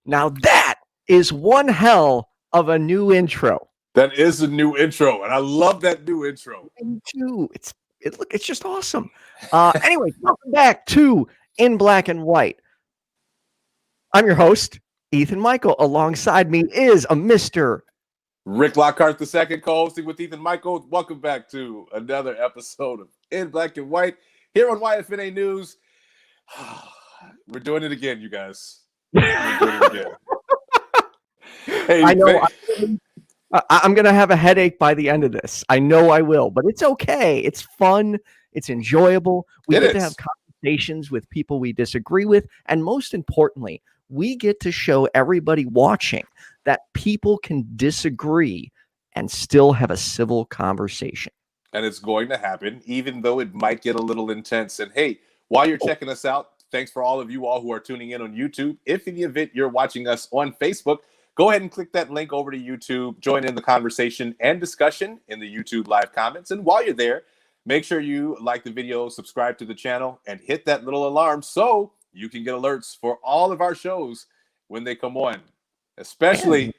Now that is one hell of a new intro. That is a new intro, and I love that new intro. Me too. It's just awesome. Anyway, welcome back to In Black and White. I'm your host, Ethan Micheal. Alongside me is a Mr. Rick Lockhart II, co-hosting with Ethan Micheal. Welcome back to another episode of In Black and White here on YFNA News. We're doing it again, you guys. We're doing it again. Hey, I know I'm going to have a headache by the end of this. I know I will, but it's okay. It's fun. It's enjoyable. We get to have conversations with people we disagree with. And most importantly, we get to show everybody watching that people can disagree and still have a civil conversation. And it's going to happen, even though it might get a little intense. And hey, while you're checking us out, thanks for all of you all who are tuning in on YouTube. If in the event you're watching us on Facebook, go ahead and click that link over to YouTube. Join in the conversation and discussion in the YouTube live comments. And while you're there, make sure you like the video, subscribe to the channel, and hit that little alarm so you can get alerts for all of our shows when they come on. Especially,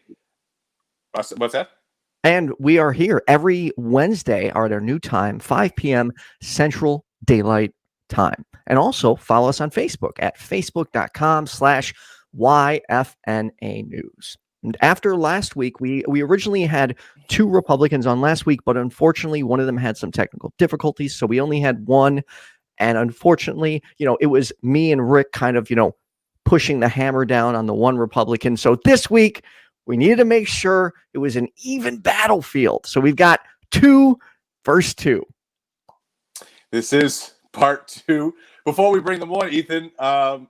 what's that? And we are here every Wednesday at our new time, 5 p.m. Central Daylight Time. And also follow us on Facebook at facebook.com/YFNA News. And after last week, we originally had 2 Republicans on last week, but unfortunately, one of them had some technical difficulties. So we only had one. And unfortunately, it was me and Rick kind of, pushing the hammer down on the one Republican. So this week, we needed to make sure it was an even battlefield. So we've got 2 versus 2. This is part 2. Before we bring them on, Ethan,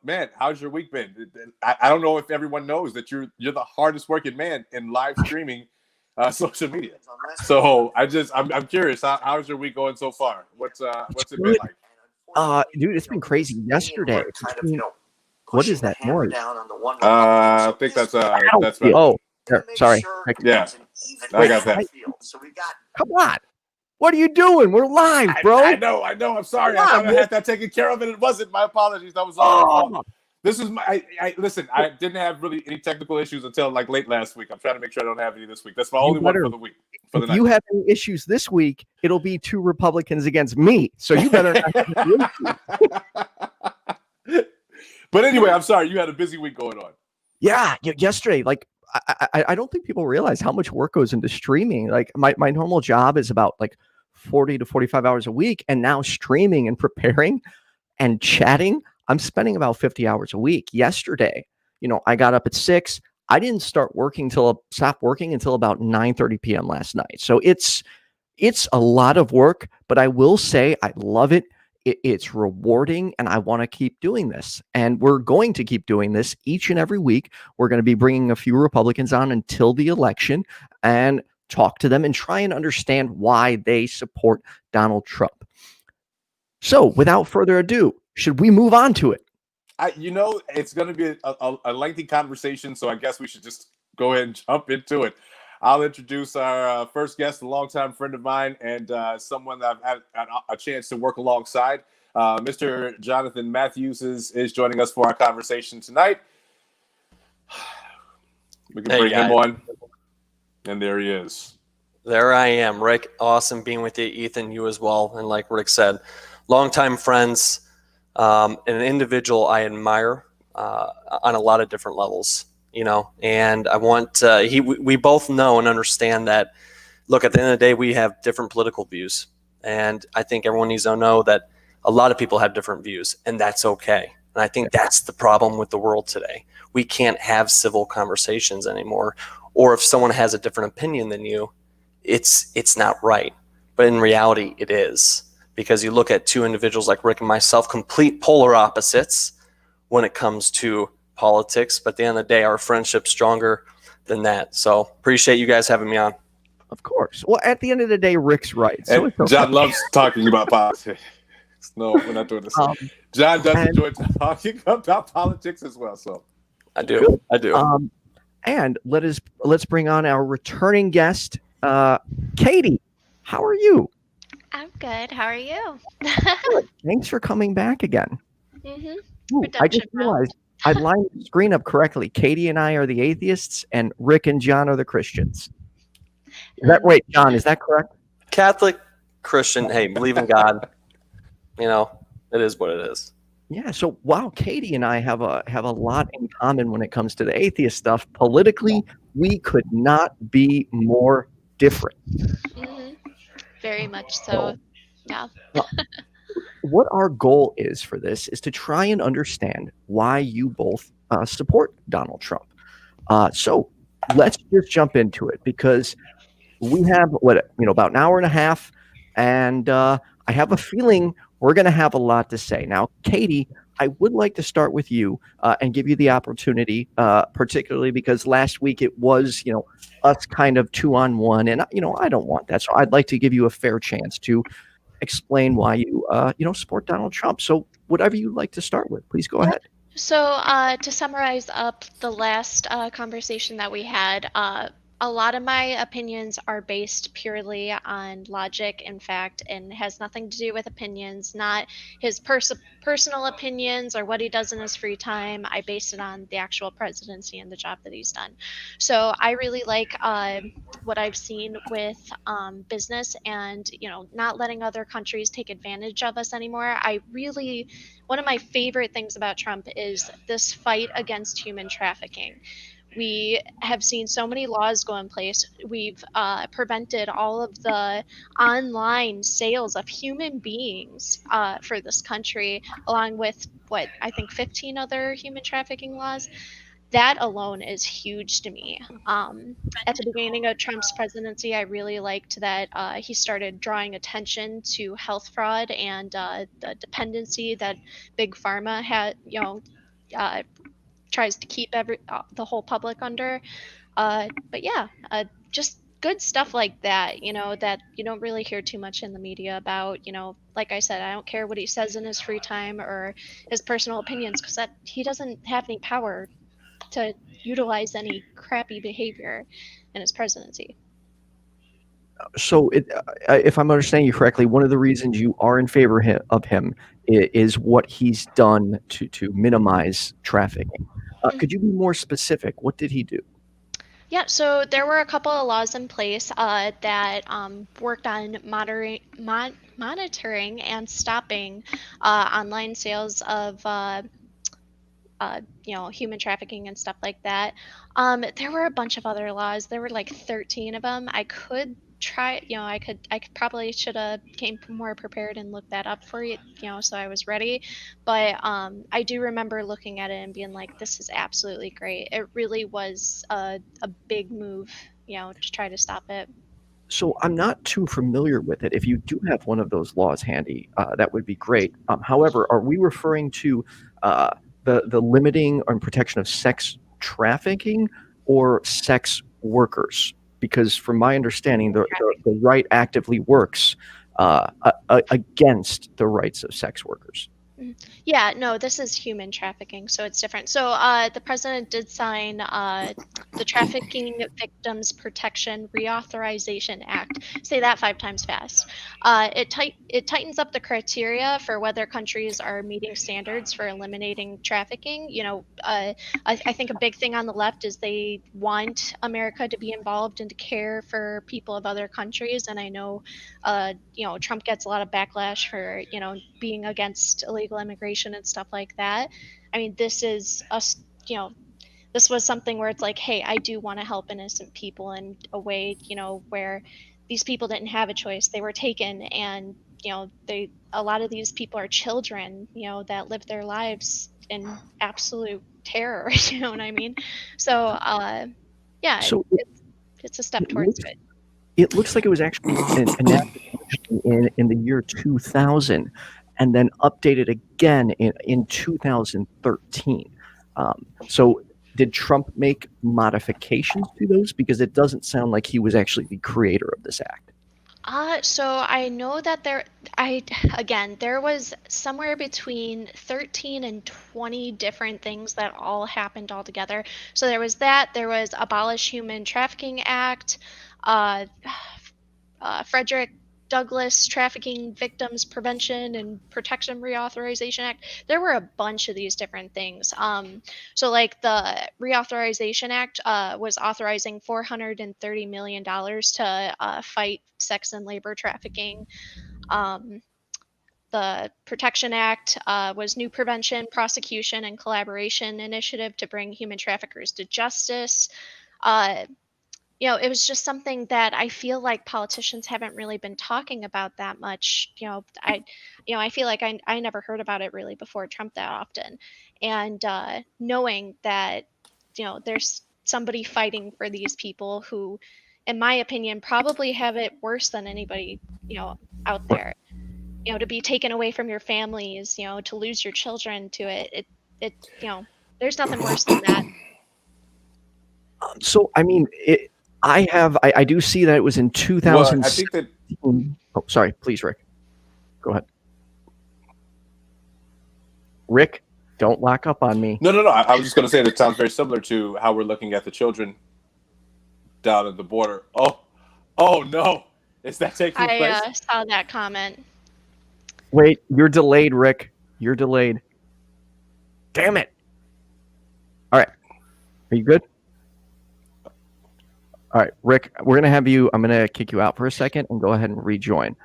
man, how's your week been? I don't know if everyone knows that you're the hardest working man in live streaming social media. So I'm curious, how's your week going so far? What's it been like? Dude, it's been crazy. Yesterday, what is that noise? I think that's right. Oh, sorry. Yeah, I got that. Come on. What are you doing? We're live, bro. I know. I'm sorry. I thought I had that taken care of, and it wasn't. My apologies. That was all. This is my. Listen. I didn't have really any technical issues until like late last week. I'm trying to make sure I don't have any this week. That's my only one for the week. If you have any issues this week, it'll be 2 Republicans against me. So you better not have any issues. But anyway, I'm sorry. You had a busy week going on. Yeah. Yesterday, like. I don't think people realize how much work goes into streaming. Like my normal job is about like 40 to 45 hours a week. And now streaming and preparing and chatting, I'm spending about 50 hours a week. Yesterday, I got up at 6. I didn't stop working until about 9:30 p.m. last night. So it's a lot of work, but I will say I love it. It's rewarding, and I want to keep doing this. And we're going to keep doing this each and every week. We're going to be bringing a few Republicans on until the election and talk to them and try and understand why they support Donald Trump. So without further ado, should we move on to it? It's going to be a lengthy conversation, so I guess we should just go ahead and jump into it. I'll introduce our first guest, a longtime friend of mine, and someone that I've had a chance to work alongside. Mr. Jon Mathews is joining us for our conversation tonight. We can bring him on. And there he is. There I am, Rick. Awesome being with you, Ethan, you as well. And like Rick said, longtime friends, an individual I admire on a lot of different levels. And I want we both know and understand that, look, at the end of the day, we have different political views. And I think everyone needs to know that a lot of people have different views, and that's okay. And I think that's the problem with the world today. We can't have civil conversations anymore. Or if someone has a different opinion than you, it's not right. But in reality, it is. Because you look at 2 individuals like Rick and myself, complete polar opposites when it comes to politics, but at the end of the day, our friendship's stronger than that. So appreciate you guys having me on. Of course. Well, at the end of the day, Rick's right. So okay. John loves talking about politics. No, we're not doing this. John does enjoy talking about politics as well. So I do. And let's bring on our returning guest, Katie. How are you? I'm good. How are you? Thanks for coming back again. Mm-hmm. Ooh, I just realized I lined the screen up correctly. Katie and I are the atheists, and Rick and John are the Christians. Wait, John, is that correct? Catholic, Christian, hey, believe in God. You know, it is what it is. Yeah. So wow, Katie and I have a lot in common when it comes to the atheist stuff. Politically, we could not be more different. Mm-hmm. Very much so. Yeah. What our goal is for this is to try and understand why you both support Donald Trump. So let's just jump into it, because we have about an hour and a half, and I have a feeling we're going to have a lot to say. Now, Katie, I would like to start with you and give you the opportunity, particularly because last week it was, us kind of 2-on-1, and I don't want that. So I'd like to give you a fair chance to explain why you support Donald Trump. So whatever you'd like to start with, please go ahead. So to summarize up the last conversation that we had, a lot of my opinions are based purely on logic and fact, and has nothing to do with opinions, not his personal opinions or what he does in his free time. I base it on the actual presidency and the job that he's done. So I really like what I've seen with business, and not letting other countries take advantage of us anymore. One of my favorite things about Trump is this fight against human trafficking. We have seen so many laws go in place. We've prevented all of the online sales of human beings for this country, along with what I think 15 other human trafficking laws. That alone is huge to me. At the beginning of Trump's presidency, I really liked that he started drawing attention to health fraud and the dependency that big pharma had, tries to keep the whole public under. But yeah, just good stuff like that, that you don't really hear too much in the media about. Like I said, I don't care what he says in his free time or his personal opinions, because he doesn't have any power to utilize any crappy behavior in his presidency. So if I'm understanding you correctly, one of the reasons you are in favor of him is what he's done to minimize trafficking. Could you be more specific? What did he do? Yeah, so there were a couple of laws in place that worked on monitoring and stopping online sales of human trafficking and stuff like that. There were a bunch of other laws. There were like 13 of them. I could try, I probably should have came more prepared and looked that up for you, so I was ready. But I do remember looking at it and being like, this is absolutely great. It really was a big move, to try to stop it. So I'm not too familiar with it. If you do have one of those laws handy, that would be great. However, are we referring to the limiting and protection of sex trafficking or sex workers? Because from my understanding, the right actively works against the rights of sex workers. Yeah, no, this is human trafficking, so it's different. So the president did sign the Trafficking Victims Protection Reauthorization Act. Say that 5 times fast. It tightens up the criteria for whether countries are meeting standards for eliminating trafficking. I think a big thing on the left is they want America to be involved and to care for people of other countries. And I know, Trump gets a lot of backlash for, being against illegal immigration and stuff like that. I mean, this is us, this was something where it's like, hey, I do want to help innocent people in a way, where these people didn't have a choice. They were taken, and, a lot of these people are children, that live their lives in absolute terror. You know what I mean? So, yeah, So it's a step towards it. It looks like it was actually enacted in the year 2000, and then updated again in 2013. So did Trump make modifications to those? Because it doesn't sound like he was actually the creator of this act. So I know that there was somewhere between 13 and 20 different things that all happened all together. So there was Abolish Human Trafficking Act, Frederick Douglas Trafficking Victims Prevention and Protection Reauthorization Act. There were a bunch of these different things. So like the Reauthorization Act was authorizing $430 million to fight sex and labor trafficking. The Protection Act was new prevention, prosecution, and collaboration initiative to bring human traffickers to justice. It was just something that I feel like politicians haven't really been talking about that much. I feel like I never heard about it really before Trump that often. And knowing that, there's somebody fighting for these people who, in my opinion, probably have it worse than anybody, out there. To be taken away from your families, to lose your children to it, there's nothing worse than that. So, I mean, I do see that it was in 2000. Well, I think that. Oh, sorry. Please, Rick. Go ahead. Rick, don't lock up on me. No. I was just going to say that it sounds very similar to how we're looking at the children down at the border. Oh no. Is that taking place? I saw that comment. Wait, you're delayed, Rick. You're delayed. Damn it. All right. Are you good? All right, Rick, we're going to have you, I'm going to kick you out for a second and go ahead and rejoin.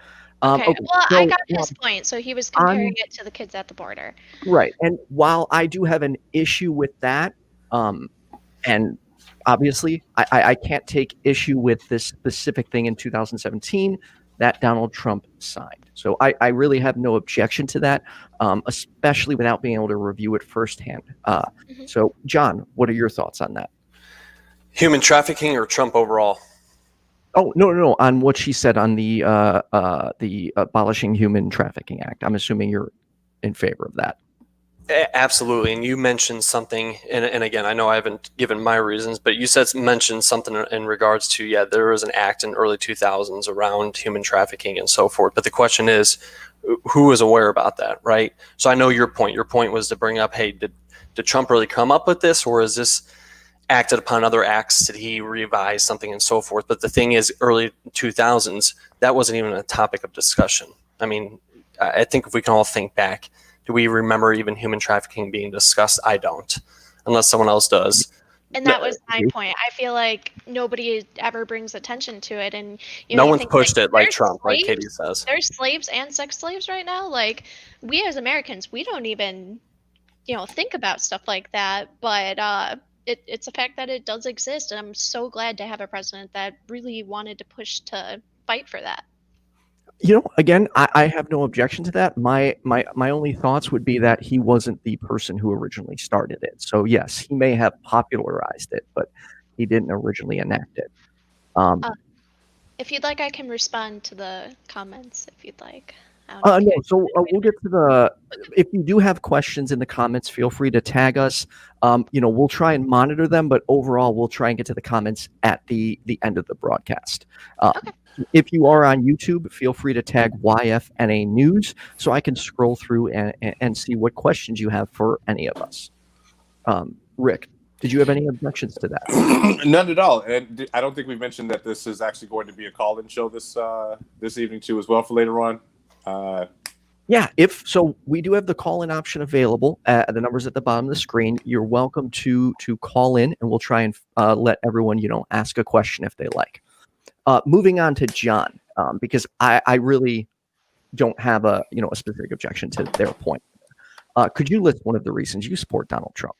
Okay, well, I got his point. So he was comparing it to the kids at the border. Right. And while I do have an issue with that, and obviously I can't take issue with this specific thing in 2017 that Donald Trump signed. So I really have no objection to that, especially without being able to review it firsthand. So, John, what are your thoughts on that? Human trafficking or Trump overall? Oh, no. On what she said on the Abolishing Human Trafficking Act. I'm assuming you're in favor of that. Absolutely. And you mentioned something, and again, I know I haven't given my reasons, but you mentioned something in regards to, there was an act in early 2000s around human trafficking and so forth. But the question is, who was aware about that, right? So I know your point. Your point was to bring up, hey, did Trump really come up with this, or is this acted upon other acts? Did he revise something and so forth? But the thing is, early 2000s, that wasn't even a topic of discussion. I mean, I think if we can all think back, do we remember even human trafficking being discussed? I don't, unless someone else does. And that was my point. I feel like nobody ever brings attention to it. And no one's pushed it like Trump, like Katie says. There's slaves and sex slaves right now. Like, we as Americans, we don't even, think about stuff like that. But it's a fact that it does exist. And I'm so glad to have a president that really wanted to push to fight for that. Again, I have no objection to that. My only thoughts would be that he wasn't the person who originally started it. So yes, he may have popularized it, but he didn't originally enact it. If you'd like, I can respond to the comments if you'd like. No, so we'll get to if you do have questions in the comments, feel free to tag us. We'll try and monitor them, but overall, we'll try and get to the comments at the end of the broadcast. Okay. If you are on YouTube, feel free to tag YFNA News so I can scroll through and see what questions you have for any of us. Rick, did you have any objections to that? None at all. And I don't think we mentioned that this is actually going to be a call-in show this evening too as well for later on. If so, we do have the call-in option available. The number's at the bottom of the screen. You're welcome to call in, and we'll try and let everyone ask a question if they like. Moving on to John, because I really don't have a specific objection to their point. Could you list one of the reasons you support Donald Trump?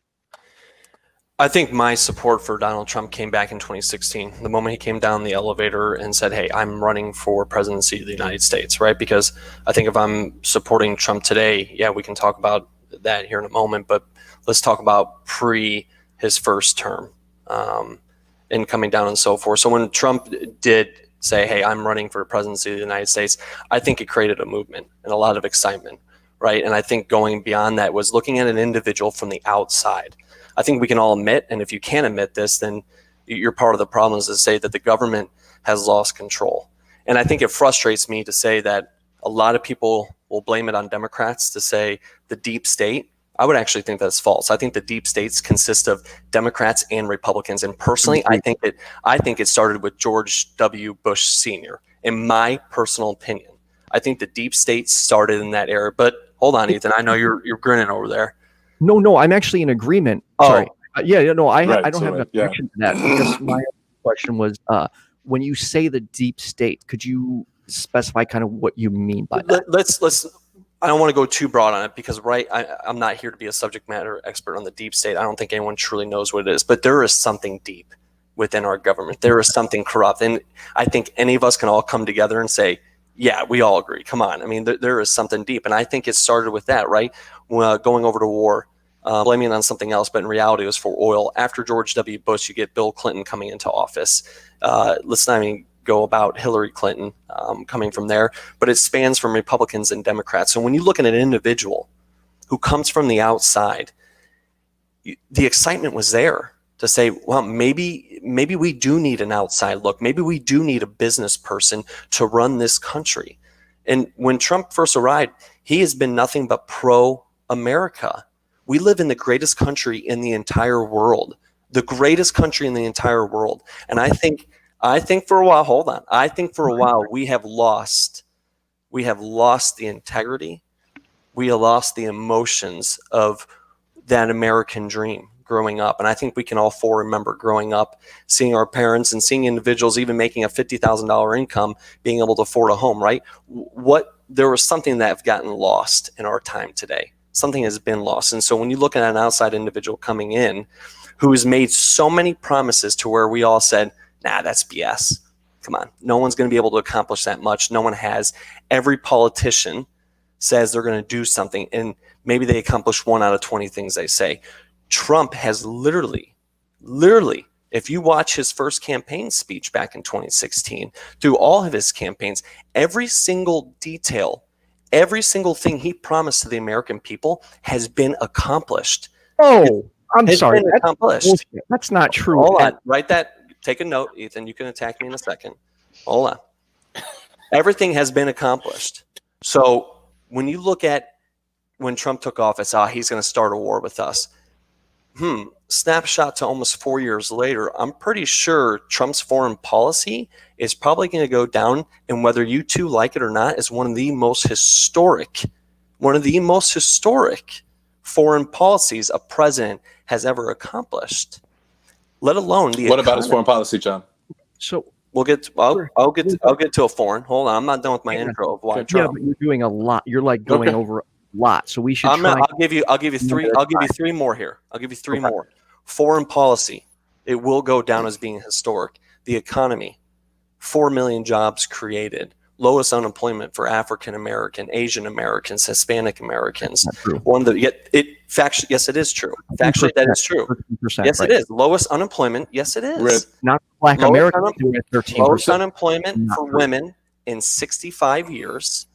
I think my support for Donald Trump came back in 2016, the moment he came down the elevator and said, hey, I'm running for presidency of the United States, right? Because I think if I'm supporting Trump today, we can talk about that here in a moment, but let's talk about pre his first term and coming down and so forth. So when Trump did say, hey, I'm running for the presidency of the United States, I think it created a movement and a lot of excitement, right? And I think going beyond that was looking at an individual from the outside. I think we can all admit, and if you can't admit this, then you're part of the problem, is to say that the government has lost control. And I think it frustrates me to say that a lot of people will blame it on Democrats to say the deep state. I would actually think that's false. I think the deep states consist of Democrats and Republicans. And personally, I think it started with George W. Bush Sr. in my personal opinion. I think the deep state started in that era. But hold on, Ethan. I know you're grinning over there. No, I'm actually in agreement. Oh. Sorry. No, I Right, don't so have an objection to that. I guess my question was, when you say the deep state, could you specify kind of what you mean by that? Let's. I don't want to go too broad on it because, I'm not here to be a subject matter expert on the deep state. I don't think anyone truly knows what it is, but there is something deep within our government. There is something corrupt, and I think any of us can all come together and say, yeah, we all agree. Come on. I mean, there is something deep, and I think it started with that, right? Going over to war. Blaming it on something else, but in reality it was for oil. After George W. Bush, you get Bill Clinton coming into office. Let's not even go about Hillary Clinton coming from there, but it spans from Republicans and Democrats. So when you look at an individual who comes from the outside, the excitement was there to say, well, maybe we do need an outside look. Maybe we do need a business person to run this country. And when Trump first arrived, he has been nothing but pro-America. We live in the greatest country in the entire world, the greatest country in the entire world. And I think for a while, hold on. I think for a while we have lost the integrity. We have lost the emotions of that American dream growing up. And I think we can all four remember growing up, seeing our parents and seeing individuals even making a $50,000 income, being able to afford a home, right? There was something that have gotten lost in our time today. Something has been lost. And so when you look at an outside individual coming in who has made so many promises to where we all said, nah, that's BS. Come on. No one's going to be able to accomplish that much. No one has. Every politician says they're going to do something, and maybe they accomplish 1 out of 20 things they say. Trump has literally, if you watch his first campaign speech back in 2016, through all of his campaigns, every single detail, every single thing he promised to the American people has been accomplished. Oh, I'm sorry. That's not true. Hold on. Write that. Take a note, Ethan. You can attack me in a second. Hold on. Everything has been accomplished. So when you look at when Trump took office, he's going to start a war with us. Snapshot to almost 4 years later, I'm pretty sure Trump's foreign policy is probably going to go down, and whether you two like it or not, is one of the most historic foreign policies a president has ever accomplished. Let alone the. What about his foreign policy, John? So we'll get. I'll get to a foreign. Hold on, I'm not done with my intro of why Trump. Yeah, but you're doing a lot. You're like going over a lot. So we should. I'll give you three. I'll give you three more here. I'll give you three more. Foreign policy. It will go down as being historic. The economy. 4 million jobs created. Lowest unemployment for African American, Asian Americans, Hispanic Americans. Yes, it is true. Factually, that is true. Yes, it is. Lowest unemployment. Yes, it is. Not Black Americans. Lowest unemployment for women in 65 years.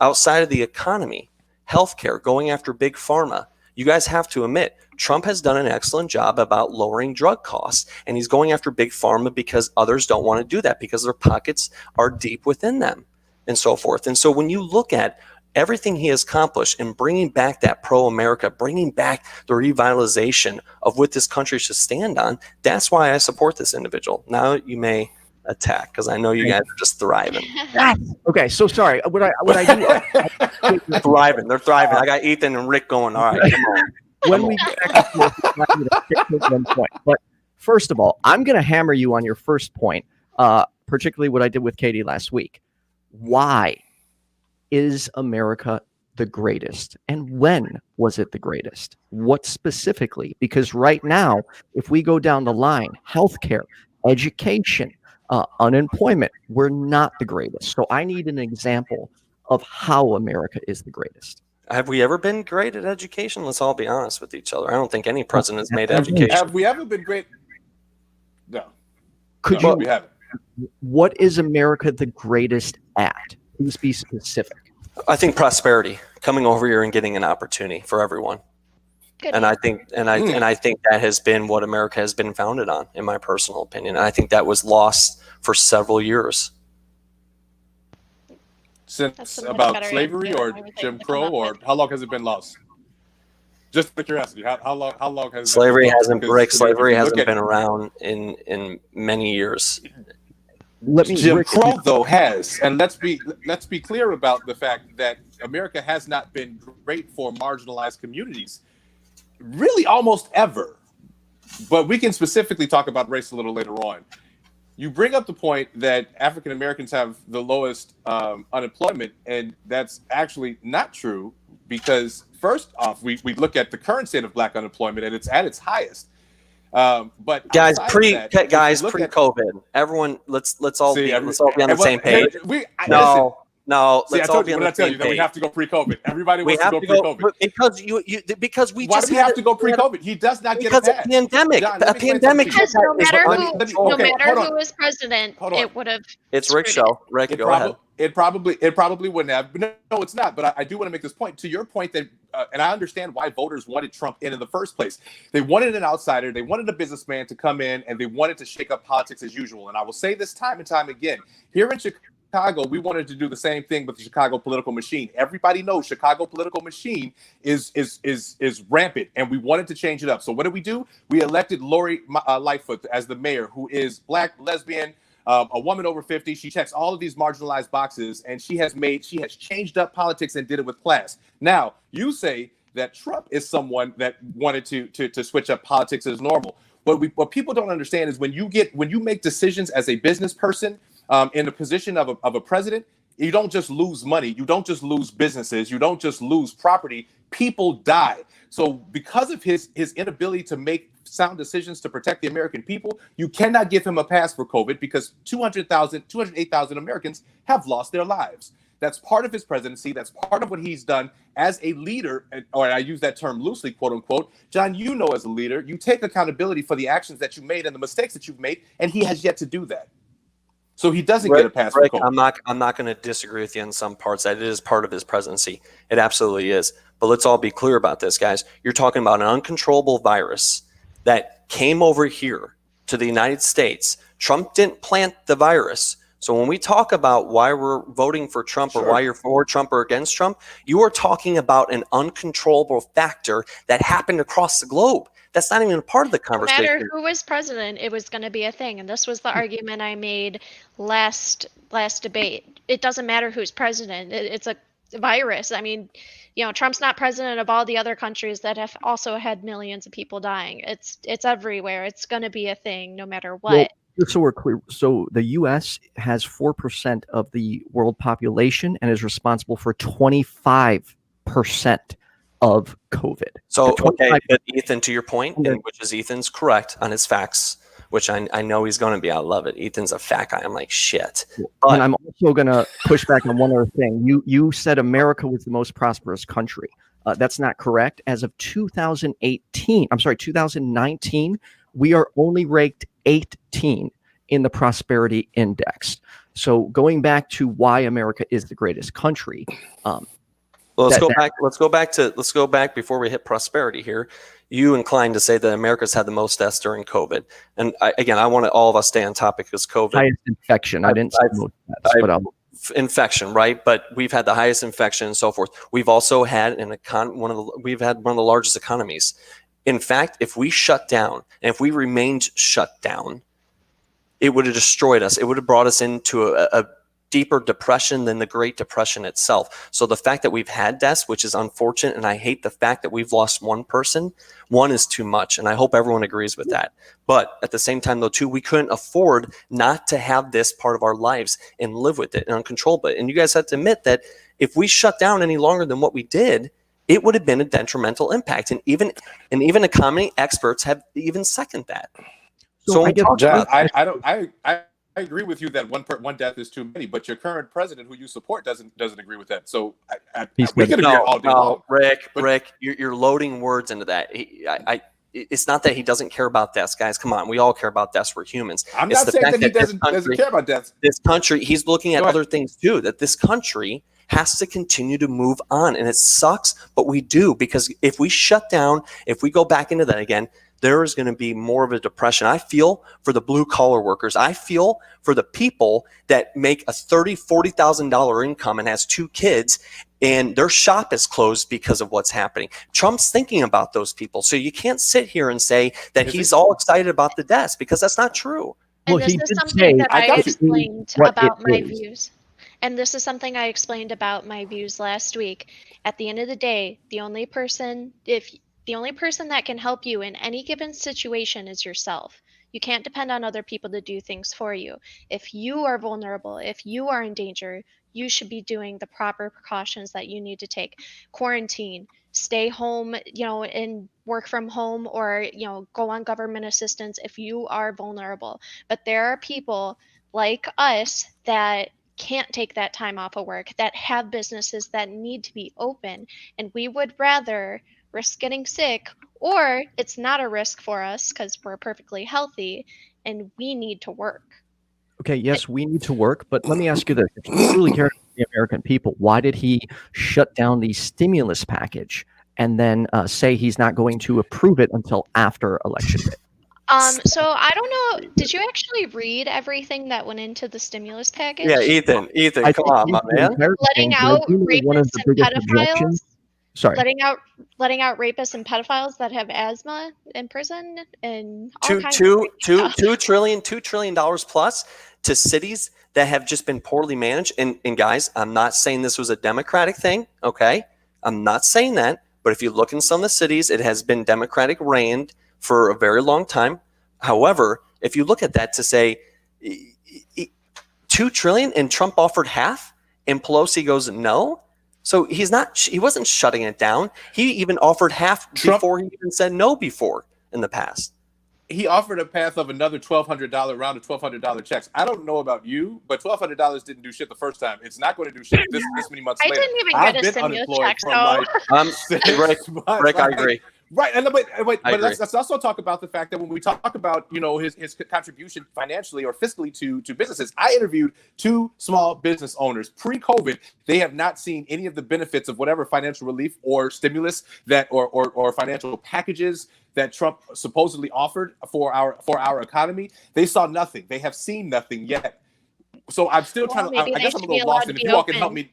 Outside of the economy, healthcare, going after big pharma. You guys have to admit, Trump has done an excellent job about lowering drug costs, and he's going after big pharma because others don't want to do that because their pockets are deep within them and so forth. And so when you look at everything he has accomplished in bringing back that pro-America, bringing back the revitalization of what this country should stand on, that's why I support this individual. Now you may attack because I know you guys are just thriving. Okay, so sorry. What I do? Thriving. They're thriving. I got Ethan and Rick going. All right, come on. When we get back to one point, but first of all, I'm going to hammer you on your first point, particularly what I did with Katie last week. Why is America the greatest, and when was it the greatest? What specifically? Because right now, if we go down the line, healthcare, education, unemployment, we're not the greatest. So I need an example of how America is the greatest. Have we ever been great at education? Let's all be honest with each other. I don't think any president has made education. Have we ever been great? No. We haven't. What is America the greatest at? Please be specific. I think prosperity, coming over here and getting an opportunity for everyone. Good. And I think that has been what America has been founded on, in my personal opinion. And I think that was lost for several years. Since about slavery or Jim Crow, or how long has it been lost? Just for curiosity, how long has slavery hasn't been around in many years. Jim Crow, though, has, and let's be clear about the fact that America has not been great for marginalized communities, really almost ever. But we can specifically talk about race a little later on. You bring up the point that African Americans have the lowest unemployment, and that's actually not true because, first off, we look at the current state of Black unemployment, and it's at its highest. But pre-COVID, everyone, let's all be on the same page. Let's all be on the same page. That we have to go pre-COVID. Everybody wants to go pre-COVID because we Why just do we have to go pre-COVID? He does not get a pass. Because a pandemic. A pandemic. Because no matter who was president, it would have. It's Rick's show. Rick, go ahead. It probably wouldn't have. But no, it's not. But I do want to make this point. To your point that, and I understand why voters wanted Trump in the first place. They wanted an outsider. They wanted a businessman to come in, and they wanted to shake up politics as usual. And I will say this time and time again. Here in Chicago, we wanted to do the same thing with the Chicago political machine. Everybody knows Chicago political machine is rampant, and we wanted to change it up. So what did we do? We elected Lori Lightfoot as the mayor, who is Black, lesbian, a woman over 50. She checks all of these marginalized boxes, and she has changed up politics and did it with class. Now, you say that Trump is someone that wanted to switch up politics as normal. What people don't understand is when you make decisions as a business person in the position of a president, you don't just lose money, you don't just lose businesses, you don't just lose property. People die. So because of his inability to make sound decisions to protect the American people, you cannot give him a pass for COVID because 208,000 Americans have lost their lives. That's part of his presidency. That's part of what he's done as a leader, or I use that term loosely, quote unquote. John, you know, as a leader, you take accountability for the actions that you made and the mistakes that you've made, and he has yet to do that. So he doesn't get a pass for COVID. I'm not going to disagree with you in some parts. That it is part of his presidency. It absolutely is. But let's all be clear about this, guys. You're talking about an uncontrollable virus that came over here to the United States. Trump didn't plant the virus. So when we talk about why we're voting for Trump or why you're for Trump or against Trump, you are talking about an uncontrollable factor that happened across the globe. That's not even a part of the conversation. No matter who was president, it was going to be a thing. And this was the argument I made last debate. It doesn't matter who's president. It's a virus. I mean, you know, Trump's not president of all the other countries that have also had millions of people dying. It's everywhere. It's going to be a thing no matter what. Well, just so we're clear, so the U.S. has 4% of the world population and is responsible for 25% of COVID. So, okay, but Ethan, to your point, and which is Ethan's correct on his facts, which I know he's going to be. I love it. Ethan's a fact guy. I'm like, shit. But, and I'm also going to push back on one other thing. You said America was the most prosperous country. That's not correct. As of 2019, we are only ranked 18 in the prosperity index. So going back to why America is the greatest country. Well, let's go back before we hit prosperity here. You inclined to say that America's had the most deaths during COVID. And I want all of us stay on topic because COVID. Highest infection. I didn't say most deaths, but infection, right? But we've had the highest infection and so forth. We've also had one of the largest economies. In fact, if we shut down and if we remained shut down, it would have destroyed us. It would have brought us into a deeper depression than the Great Depression itself. So the fact that we've had deaths, which is unfortunate, and I hate the fact that we've lost one person, one is too much, and I hope everyone agrees with that. But at the same time, though, too, we couldn't afford not to have this part of our lives and live with it and uncontrollable. And you guys have to admit that if we shut down any longer than what we did, it would have been a detrimental impact. And even economy experts have even second that. So I agree with you that one death is too many, but your current president, who you support, doesn't agree with that. So we could agree all day long. Rick, you're loading words into that. It's not that he doesn't care about deaths, guys. Come on, we all care about deaths. We're humans. I'm not saying that he doesn't care about deaths. This country, he's looking at other things too. That this country has to continue to move on, and it sucks, but we do, because if we shut down, if we go back into that again, there is going to be more of a depression. I feel for the blue collar workers. I feel for the people that make a $30,000, $40,000 income and has 2 kids and their shop is closed because of what's happening. Trump's thinking about those people. So you can't sit here and say that he's all excited about the deaths, because that's not true. And Well, this he is did something say that I I got you. explained what about it my is. views. And this is something I explained about my views last week. At the end of the day, the only person that can help you in any given situation is yourself. You can't depend on other people to do things for you. If you are vulnerable, if you are in danger, you should be doing the proper precautions that you need to take. Quarantine, stay home, and work from home, or, go on government assistance if you are vulnerable. But there are people like us that can't take that time off of work, that have businesses that need to be open, and we would rather risk getting sick, or it's not a risk for us because we're perfectly healthy and we need to work. Okay, yes, we need to work, but let me ask you this. If you truly care about the American people, why did he shut down the stimulus package and then say he's not going to approve it until after Election Day? So I don't know, did you actually read everything that went into the stimulus package? Yeah, Ethan, I come think on, he's my the man. entire Letting thing, but I out do know one of rapists the and biggest objections. pedophiles, Sorry. letting out rapists and pedophiles that have asthma in prison, and all Two, kinds of two, crazy two, stuff. $2 trillion plus to cities that have just been poorly managed. And guys, I'm not saying this was a Democratic thing. Okay, I'm not saying that. But if you look in some of the cities, it has been Democratic reigned for a very long time. However, if you look at that to say $2 trillion and Trump offered half, and Pelosi goes no. So he wasn't shutting it down. He even offered half before he even said no before in the past. He offered a path of another $1,200 round of $1,200 checks. I don't know about you, but $1,200 didn't do shit the first time. It's not going to do shit this many months I later. didn't even I've get a been stimulus unemployed check, from so like 6 months. Rick, I agree. Right, and but I agree. let's also talk about the fact that when we talk about his contribution financially or fiscally to businesses, I interviewed 2 small business owners pre-COVID. They have not seen any of the benefits of whatever financial relief or stimulus that or financial packages that Trump supposedly offered for our economy. They saw nothing. They have seen nothing yet. So I'm still trying to. maybe I they guess I'm a should be little allowed lost. to And if be you all can help open. me,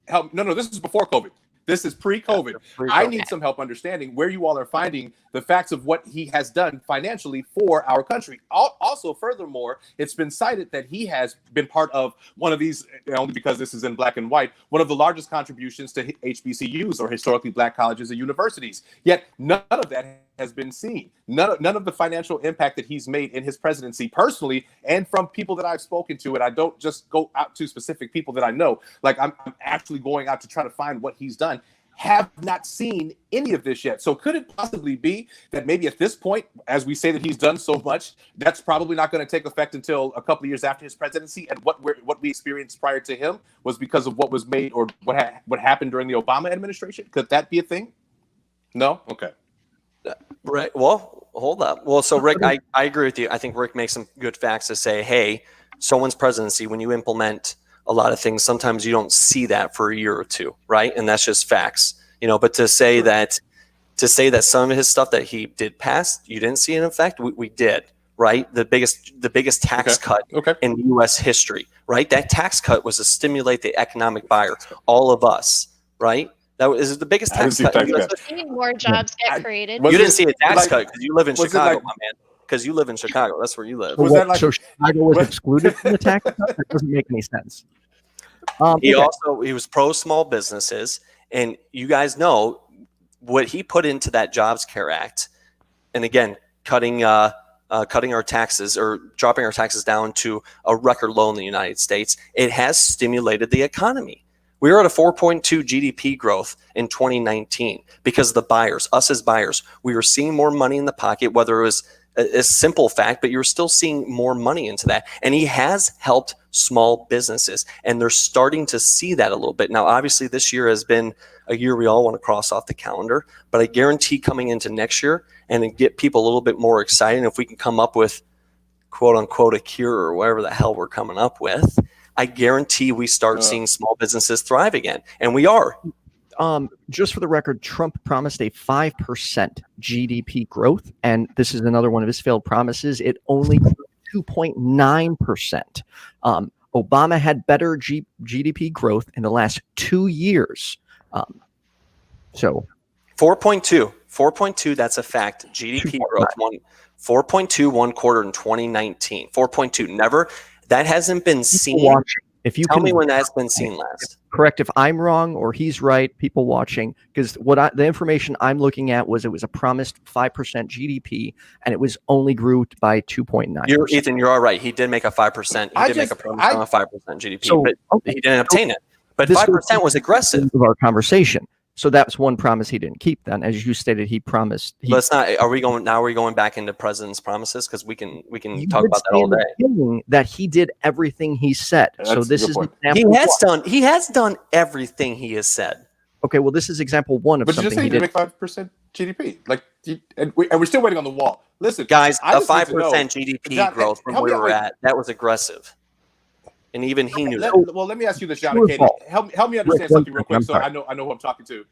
help. No, this is before COVID. This is pre-COVID. I need some help understanding where you all are finding the facts of what he has done financially for our country. Also, furthermore, it's been cited that he has been part of one of these, only because this is in black and white, one of the largest contributions to HBCUs, or historically black colleges and universities. Yet none of that has been seen. None of the financial impact that he's made in his presidency personally, and from people that I've spoken to, and I don't just go out to specific people that I know, like I'm actually going out to try to find what he's done, have not seen any of this yet. So could it possibly be that maybe at this point, as we say that he's done so much, that's probably not going to take effect until a couple of years after his presidency, and what we experienced prior to him was because of what was made or what happened during the Obama administration? Could that be a thing? No? Okay. Right. Well, hold up. Well, so Rick, I agree with you. I think Rick makes some good facts to say, hey, someone's presidency, when you implement a lot of things, sometimes you don't see that for a year or two, right? And that's just facts, but to say that some of his stuff that he did pass, you didn't see an effect, we did, right? The biggest tax cut in U.S. history, right? That tax cut was to stimulate the economic buyer, all of us, right? That was the biggest tax cut. More jobs get created. You didn't see a tax cut because you live in Chicago, my man. Because you live in Chicago, that's where you live. So Chicago was excluded from the tax cut? That doesn't make any sense. He was pro small businesses, and you guys know what he put into that Jobs Care Act, and again, cutting our taxes or dropping our taxes down to a record low in the United States. It has stimulated the economy. We were at a 4.2 GDP growth in 2019 because of the buyers, us as buyers. We were seeing more money in the pocket, whether it was a simple fact, but you're still seeing more money into that. And he has helped small businesses, and they're starting to see that a little bit. Now, obviously, this year has been a year we all want to cross off the calendar, but I guarantee coming into next year and get people a little bit more excited, if we can come up with, quote unquote, a cure or whatever the hell we're coming up with, I guarantee we start seeing small businesses thrive again. And we are. Just for the record, Trump promised a 5% GDP growth, and this is another one of his failed promises. It only grew 2.9%. Obama had better GDP growth in the last 2 years. So 4.2 4.2, that's a fact. GDP growth, 4.2 one quarter in 2019. 4.2, never. That hasn't been seen. Watching. If you Tell me when that's been seen last. Correct if I'm wrong or he's right, people watching, because the information I'm looking at was it was a promised 5% GDP and it was only grew by 2.9%. Ethan, you're all right. He did make a 5%. He did make a promise on a 5% GDP, but he didn't obtain it. But 5% was aggressive. Of our conversation. So that's one promise he didn't keep. Then, as you stated, he promised. Let's not. Are we going back into president's promises? Because we can talk about that all day. That he did everything he said. So this is he has done everything he has said. Okay, well, this is example one of something he did. Make 5% GDP, and we're still waiting on the wall. Listen, guys, a 5% GDP growth from where we're at, that was aggressive. And even he knew that. Well, let me ask you this, John and Katie. Help me understand something real quick, so I know who I'm talking to.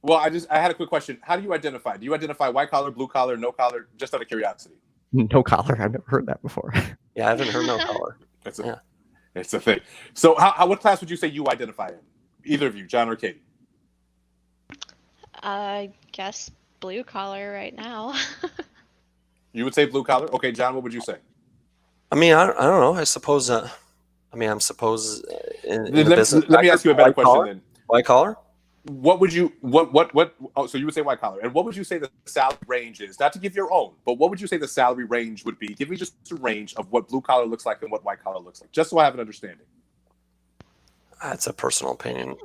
Well, I had a quick question. How do you identify? Do you identify white collar, blue collar, no collar? Just out of curiosity. No collar. I've never heard that before. Yeah, I haven't heard no collar. It's a thing. So, what class would you say you identify in? Either of you, John or Katie? I guess blue collar right now. You would say blue collar? Okay, John, what would you say? I mean, I don't know. I suppose. I'm suppose. Let me ask you a better question then. White collar. What would you Oh, so you would say white collar, and what would you say the salary range is? Not to give your own, but what would you say the salary range would be? Give me just a range of what blue collar looks like and what white collar looks like, just so I have an understanding. That's a personal opinion.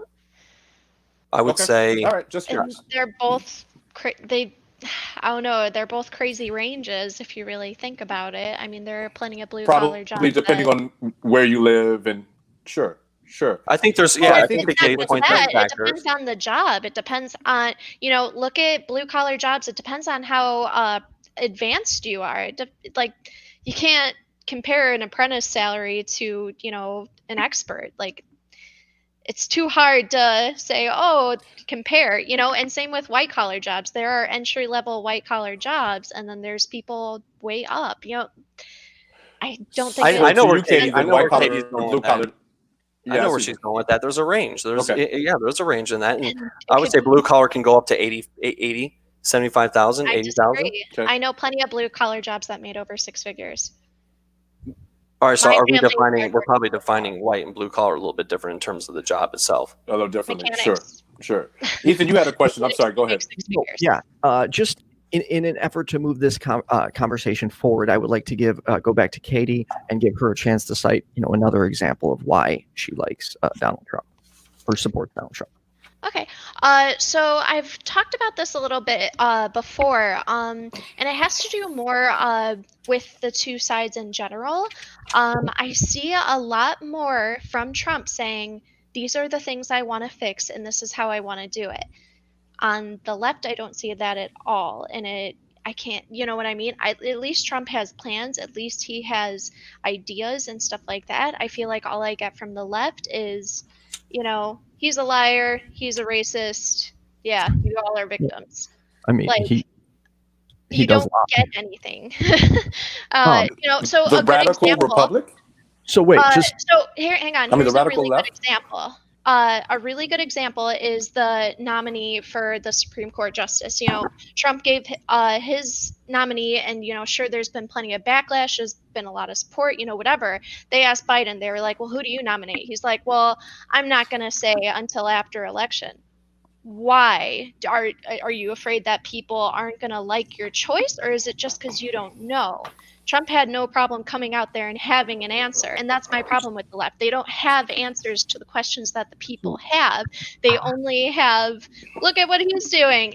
I would say. All right, just curious. They're both I don't know. They're both crazy ranges if you really think about it. I mean, there are plenty of blue collar jobs. Probably depending on where you live, and sure. I think there's I think the case point it depends on the job. It depends on look at blue collar jobs. It depends on how advanced you are. Like you can't compare an apprentice salary to an expert. Like it's too hard to say, compare, and same with white collar jobs. There are entry level white collar jobs, and then there's people way up. I don't think I know where Katie's going blue collar. I know where she's going with that. There's a range. There's a range in that. And I would say blue collar can go up to 80, 75,000, 80,000. Okay. I know plenty of blue collar jobs that made over six figures. All right, so we're probably defining white and blue collar a little bit different in terms of the job itself. A little differently. Sure. Ethan, you had a question. I'm sorry. Go ahead. Just in an effort to move this conversation forward, I would like to go back to Katie and give her a chance to cite, another example of why she likes Donald Trump or supports Donald Trump. Okay, so I've talked about this a little bit before, and it has to do more with the two sides in general. I see a lot more from Trump saying, these are the things I want to fix, and this is how I want to do it. On the left, I don't see that at all, and I can't, you know what I mean? At least Trump has plans. At least he has ideas and stuff like that. I feel like all I get from the left is, he's a liar. He's a racist. Yeah, you all are victims. I mean, he don't get anything. So the radical republic. So wait, so here, hang on. Here's the radical left. Good example. A really good example is the nominee for the Supreme Court justice. Trump gave his nominee, and sure, there's been plenty of backlash. There's been a lot of support. Whatever. They asked Biden. They were like, "Well, who do you nominate?" He's like, "Well, I'm not going to say until after election." Why? Are you afraid that people aren't going to like your choice, or is it just because you don't know? Trump had no problem coming out there and having an answer. And that's my problem with the left. They don't have answers to the questions that the people have. They only have, look at what he's doing.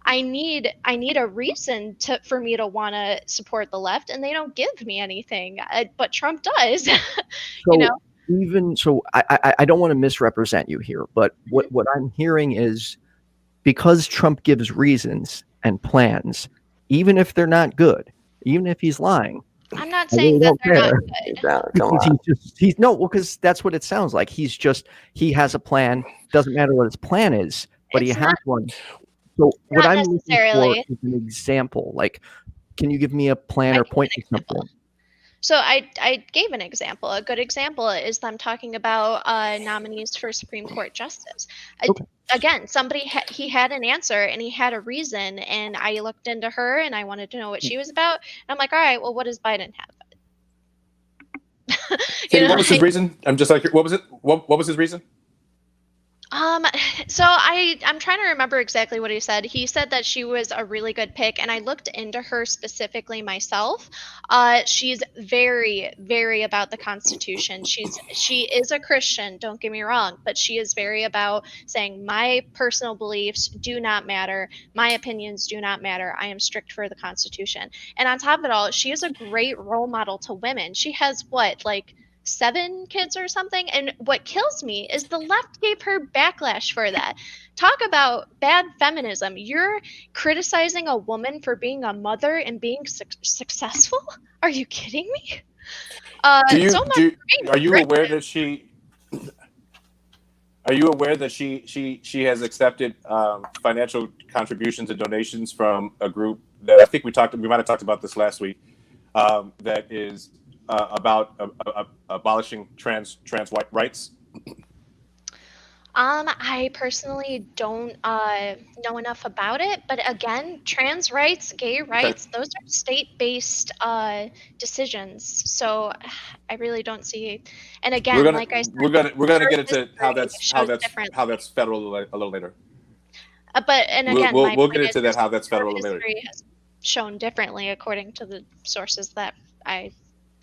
I need a reason for me to want to support the left, and they don't give me anything. But Trump does. Even so, I don't want to misrepresent you here, but what I'm hearing is because Trump gives reasons and plans, even if they're not good, even if he's lying. I'm not saying that they're not good. Because that's what it sounds like. He has a plan. Doesn't matter what his plan is, but he has one. So what I'm looking for is an example. Like, can you give me a plan or point to something? So I gave an example. A good example is them talking about nominees for Supreme Court justice. I, Okay. Again, he had an answer and he had a reason, and I looked into her and I wanted to know what she was about. And I'm like, all right, well, what does Biden have? Katie, what was his reason? I'm just like, what was it? What was his reason? Um, so I'm trying to remember exactly what he said. He said that she was a really good pick, and I looked into her specifically myself. She's very, very about the Constitution. She is a Christian, don't get me wrong, but she is very about saying my personal beliefs do not matter, my opinions do not matter. I am strict for the Constitution. And on top of it all, she is a great role model to women. She has what, like 7 kids or something. And what kills me is the left gave her backlash for that. Talk about bad feminism. You're criticizing a woman for being a mother and being successful? Are you kidding me? Are you aware that she? Are you aware that she has accepted financial contributions and donations from a group that I think we might have talked about this last week, that is about abolishing trans white rights? I personally don't know enough about it, but again, trans rights, gay rights, those are state-based decisions. So I really don't see. And again, like I said, we're gonna get into how different. that's federal a little later. But and again, we'll get into that, how that's federal later. History has shown differently according to the sources that I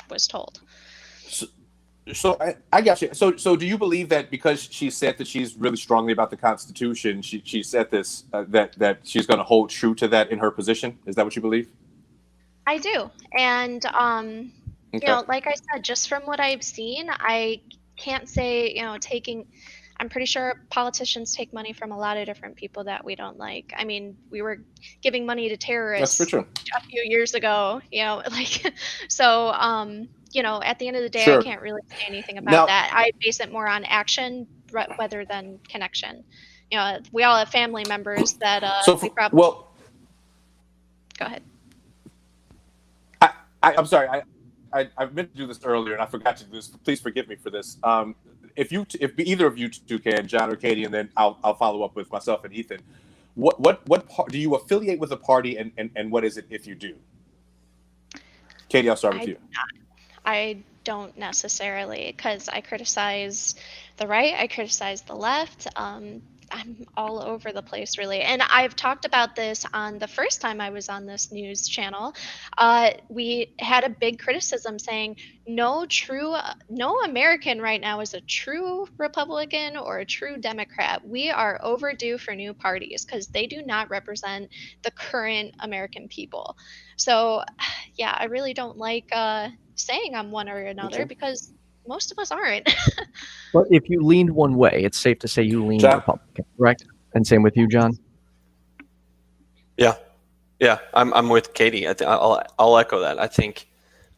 was told. So I got you. So do you believe that because she said that she's really strongly about the Constitution, she said this that she's going to hold true to that in her position? Is that what you believe? I do, and Okay. you know, like I said, just from what I've seen, I can't say, you know, I'm pretty sure politicians take money from a lot of different people that we don't like. I mean, we were giving money to terrorists That's for true. a few years ago, you know, like, so, you know, at the end of the day, Sure. I can't really say anything about Now- that. I base it more on action rather than connection. You know, we all have family members that we probably. Well, go ahead. I'm sorry. I meant to do this earlier and I forgot to do this. Please forgive me for this. If either of you two can, John or Katie, and then I'll follow up with myself and Ethan. What do you affiliate with a party, and what is it if you do? Katie, I'll start with you. I don't necessarily, because I criticize the right, I criticize the left. I'm all over the place, really. And I've talked about this on the first time I was on this news channel. We had a big criticism saying no American right now is a true Republican or a true Democrat. We are overdue for new parties because they do not represent the current American people. So, yeah, I really don't like saying I'm one or another because most of us aren't. But if you leaned one way, it's safe to say you lean Republican, correct? And same with you, John? Yeah, I'm with Katie. I'll echo that. I think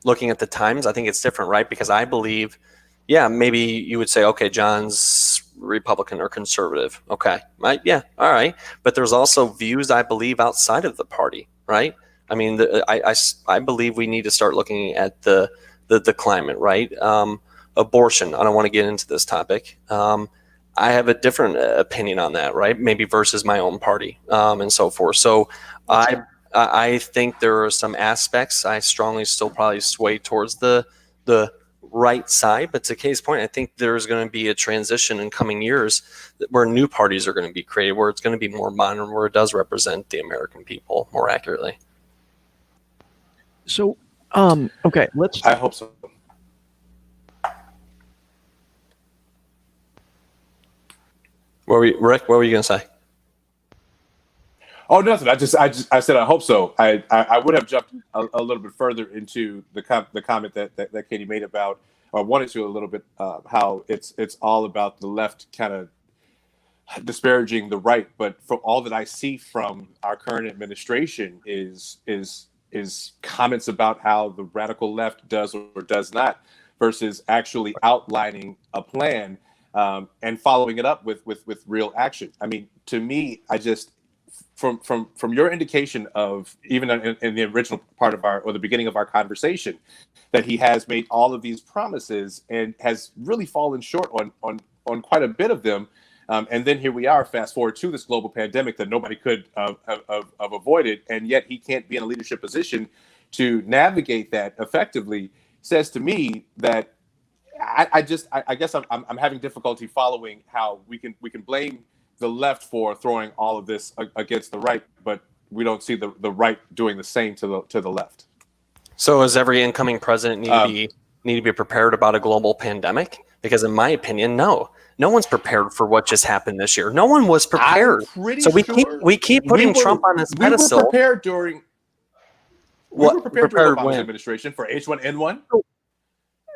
looking at the times, I think it's different, right? Because I believe, yeah, maybe you would say, okay, John's Republican or conservative. Okay, right? Yeah, all right. But there's also views, I believe, outside of the party, right? I mean, I believe we need to start looking at the climate, right? Abortion. I don't want to get into this topic. I have a different opinion on that, right? Maybe versus my own party and so forth. So I think there are some aspects I strongly still probably sway towards the right side. But to Kay's point, I think there's going to be a transition in coming years where new parties are going to be created, where it's going to be more modern, where it does represent the American people more accurately. So, okay, I hope so. Rick, what were you going to say? Oh, nothing. I said I hope so. I would have jumped a little bit further into the comment that Katie made about, or wanted to a little bit, how it's all about the left kind of disparaging the right. But from all that I see from our current administration is comments about how the radical left does or does not, versus actually outlining a plan and following it up with real action. I mean, to me, from your indication of even in the original part of the beginning of our conversation, that he has made all of these promises and has really fallen short on quite a bit of them. And then here we are, fast forward to this global pandemic that nobody could have avoided, and yet he can't be in a leadership position to navigate that effectively. Says to me that I guess I'm having difficulty following how we can blame the left for throwing all of this against the right, but we don't see the right doing the same to the left. So does every incoming president need to be prepared about a global pandemic? Because in my opinion, no one's prepared for what just happened this year. No one was prepared. So we keep putting Trump on this pedestal. We were prepared during Obama's administration for H1N1.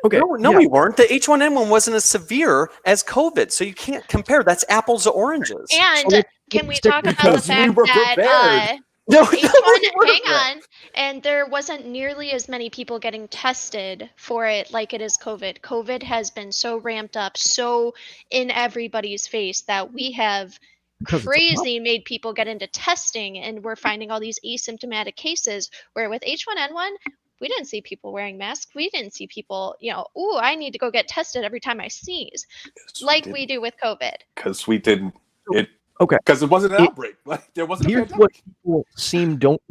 Okay. No, we weren't. The H1N1 wasn't as severe as COVID, so you can't compare. That's apples to oranges. And can we talk about the fact that hang on, and there wasn't nearly as many people getting tested for it like it is COVID. COVID has been so ramped up, so in everybody's face, that we have crazy made people get into testing, and we're finding all these asymptomatic cases, where with H1N1, we didn't see people wearing masks. We didn't see people, I need to go get tested every time I sneeze, like we do with COVID. Because we didn't. Okay. Because it wasn't an outbreak. Like there wasn't. Here's what people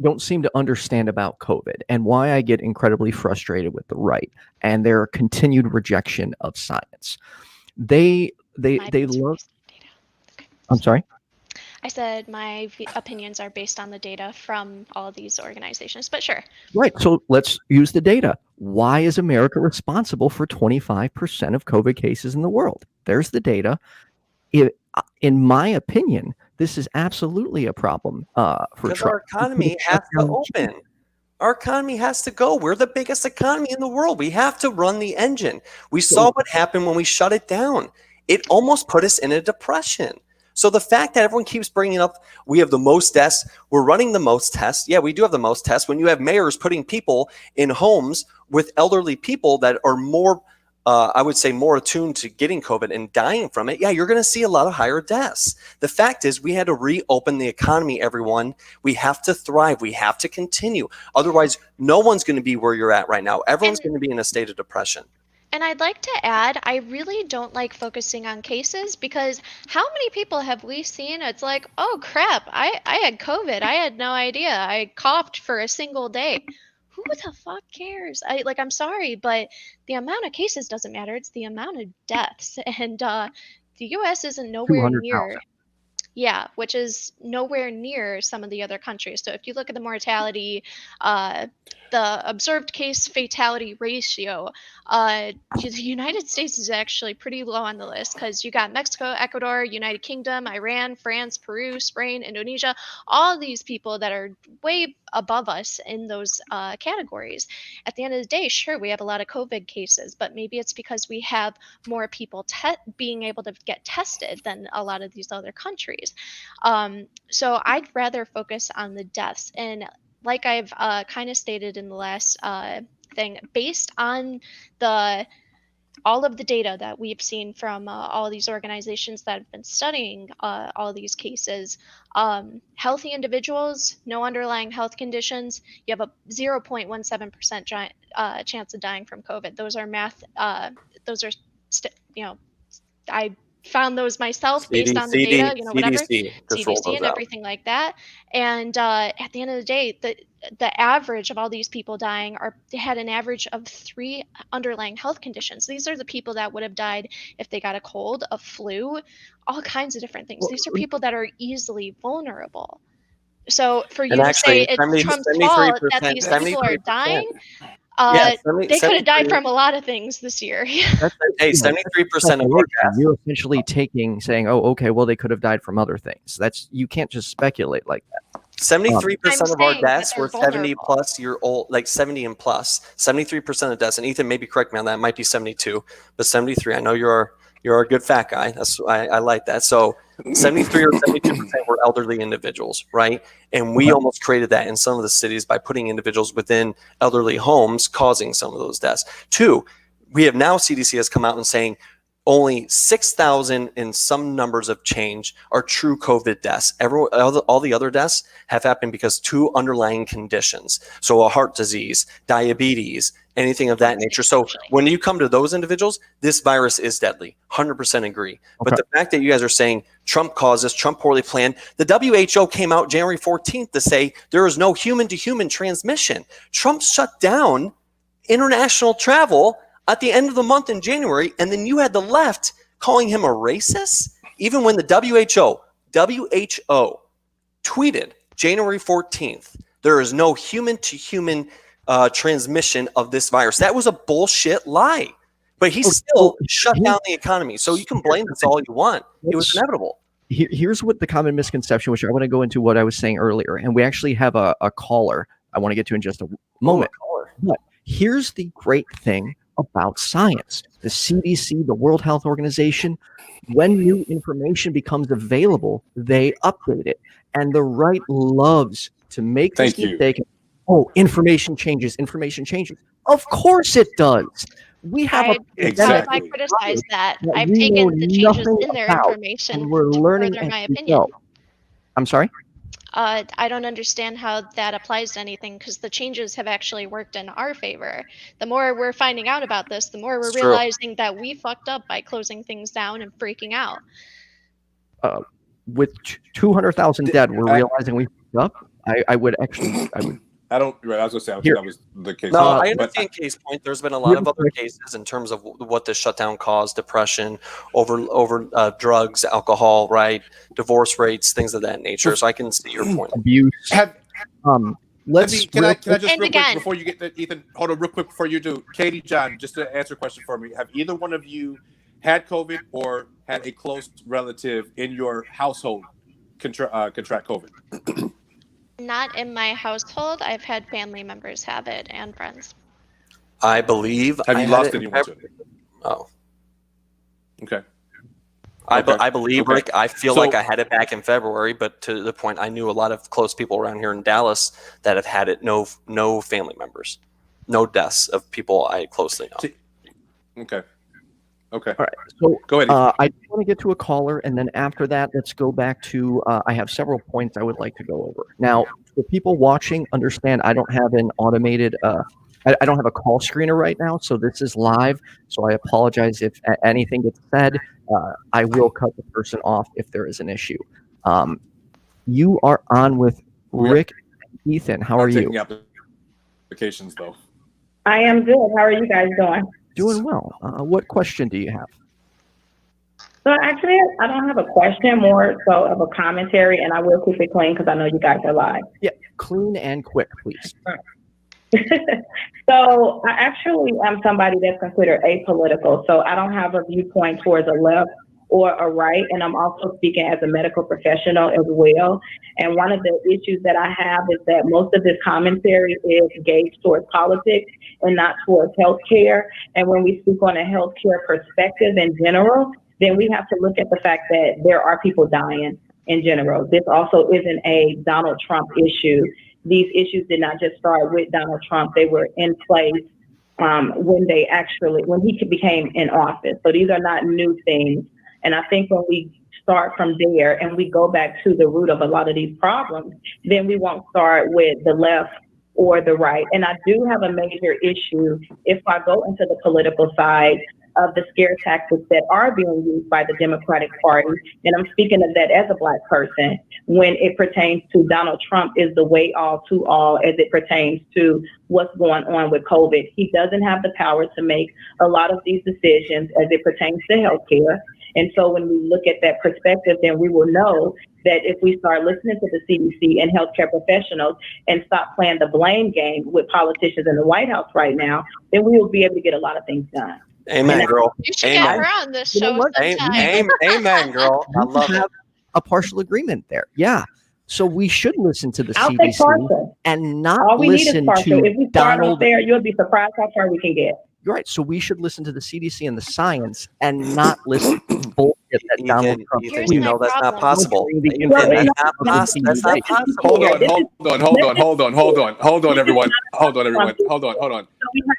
don't seem to understand about COVID, and why I get incredibly frustrated with the right and their continued rejection of science. They love. I'm sorry. I said my opinions are based on the data from all these organizations, but sure. Right. So let's use the data. Why is America responsible for 25% of COVID cases in the world? There's the data. In my opinion, this is absolutely a problem for Trump. Our economy has to open. Our economy has to go. We're the biggest economy in the world. We have to run the engine. We saw what happened when we shut it down. It almost put us in a depression. So the fact that everyone keeps bringing up, we have the most deaths, we're running the most tests. Yeah, we do have the most tests. When you have mayors putting people in homes with elderly people that are more, I would say, more attuned to getting COVID and dying from it, yeah, you're going to see a lot of higher deaths. The fact is we had to reopen the economy, everyone. We have to thrive. We have to continue. Otherwise, no one's going to be where you're at right now. Everyone's going to be in a state of depression. And I'd like to add, I really don't like focusing on cases, because how many people have we seen? It's like, oh crap, I had COVID. I had no idea. I coughed for a single day. Who the fuck cares? I'm sorry, but the amount of cases doesn't matter. It's the amount of deaths. And the US isn't nowhere near. Yeah, which is nowhere near some of the other countries. So if you look at the mortality, the observed case fatality ratio, the United States is actually pretty low on the list, because you got Mexico, Ecuador, United Kingdom, Iran, France, Peru, Spain, Indonesia, all these people that are way above us in those categories. At the end of the day, sure, we have a lot of COVID cases, but maybe it's because we have more people being able to get tested than a lot of these other countries. So I'd rather focus on the deaths. And like I've kind of stated in the last thing, based on all of the data that we've seen from all these organizations that have been studying all these cases, healthy individuals, no underlying health conditions, you have a 0.17% chance of dying from COVID. Those are I found those myself based on the data, whatever, CDC and everything like that. And at the end of the day, the average of all these people dying had an average of 3 underlying health conditions. These are the people that would have died if they got a cold, a flu, all kinds of different things. These are people that are easily vulnerable. So for you to say it's Trump's fault that these people are dying, they could have died from a lot of things this year. Hey, 73% of our deaths. You're essentially saying, oh, okay, well, they could have died from other things. You can't just speculate like that. 73% of our deaths were 70 plus year old, like 70 and plus. 73% of deaths, and Ethan, maybe correct me on that. It might be 72, but 73. I know you're a good fat guy. I like that. So 73 or 72% were elderly individuals, right? And we almost created that in some of the cities by putting individuals within elderly homes, causing some of those deaths. 2, we have now, CDC has come out and saying only 6,000 and some numbers of change are true COVID deaths. All the other deaths have happened because 2 underlying conditions. So a heart disease, diabetes, anything of that nature. So when you come to those individuals, this virus is deadly. 100% agree. Okay. But the fact that you guys are saying Trump caused this, Trump poorly planned, the WHO came out January 14th to say there is no human-to-human transmission. Trump shut down international travel at the end of the month in January, and then you had the left calling him a racist, even when the WHO tweeted January 14th, there is no human-to-human transmission of this virus. That was a bullshit lie. But he still shut down the economy. So you can blame this all you want. It was inevitable. Here's what the common misconception, which I want to go into what I was saying earlier. And we actually have a caller I want to get to in just a moment. But here's the great thing about science. The CDC, the World Health Organization, when new information becomes available, they update it. And the right loves to make this mistake. Oh, information changes. Of course it does. We have I criticize that. I've taken the changes in their information and we're learning to further my opinion. I'm sorry? I don't understand how that applies to anything, because the changes have actually worked in our favor. The more we're finding out about this, the more we're realizing that we fucked up by closing things down and freaking out. With 200,000 dead, we're realizing we fucked up. I would. I don't. Right, I was gonna say I think that was the case. No, I understand case point. There's been a lot of other cases in terms of what the shutdown caused: depression, over drugs, alcohol, right? Divorce rates, things of that nature. So I can see your point. Abuse. Can I just real quick before you get to Ethan? Hold on, real quick before you do, Katie, John, just to answer a question for me: have either one of you had COVID or had a close relative in your household contract COVID? Not in my household. I've had family members have it and friends. I believe. Have you lost anyone to it? Oh. Okay. I believe, Rick. I feel like I had it back in February, but to the point, I knew a lot of close people around here in Dallas that have had it. No family members, no deaths of people I closely know. Okay. Okay. All right. So go ahead. I want to get to a caller, and then after that, let's go back to. I have several points I would like to go over. Now, for people watching, understand I don't have an automated. I don't have a call screener right now, so this is live. So I apologize if anything gets said. I will cut the person off if there is an issue. You are on with Rick and Ethan. How are you? Applications though. I am good. How are you guys doing? Doing well. What question do you have? So actually, I don't have a question, more so of a commentary, and I will keep it clean because I know you guys are live. Yeah, clean and quick, please. So I actually am somebody that's considered apolitical, so I don't have a viewpoint towards a left or a right, and I'm also speaking as a medical professional as well. And one of the issues that I have is that most of this commentary is gauged towards politics and not towards healthcare. And when we speak on a healthcare perspective in general, then we have to look at the fact that there are people dying in general. This also isn't a Donald Trump issue. These issues did not just start with Donald Trump. They were in place when he became in office. So these are not new things. And I think when we start from there and we go back to the root of a lot of these problems, then we won't start with the left or the right. And I do have a major issue if I go into the political side of the scare tactics that are being used by the Democratic Party. And I'm speaking of that as a Black person when it pertains to Donald Trump is the way all to all as it pertains to what's going on with COVID. He doesn't have the power to make a lot of these decisions as it pertains to healthcare. And so when we look at that perspective, then we will know that if we start listening to the CDC and healthcare professionals and stop playing the blame game with politicians in the White House right now, then we will be able to get a lot of things done. Amen, girl. You should get her on this show sometime. Amen, girl. I love it. A partial agreement there. Yeah. So we should listen to the CDC and not listen to if we start off there, you'll be surprised how far we can get. You're right. So we should listen to the CDC and the science and not listen to bullshit that Donald Trump. You know that's not possible. That's not possible. That's not possible. Hold on, everyone. Hold on. So we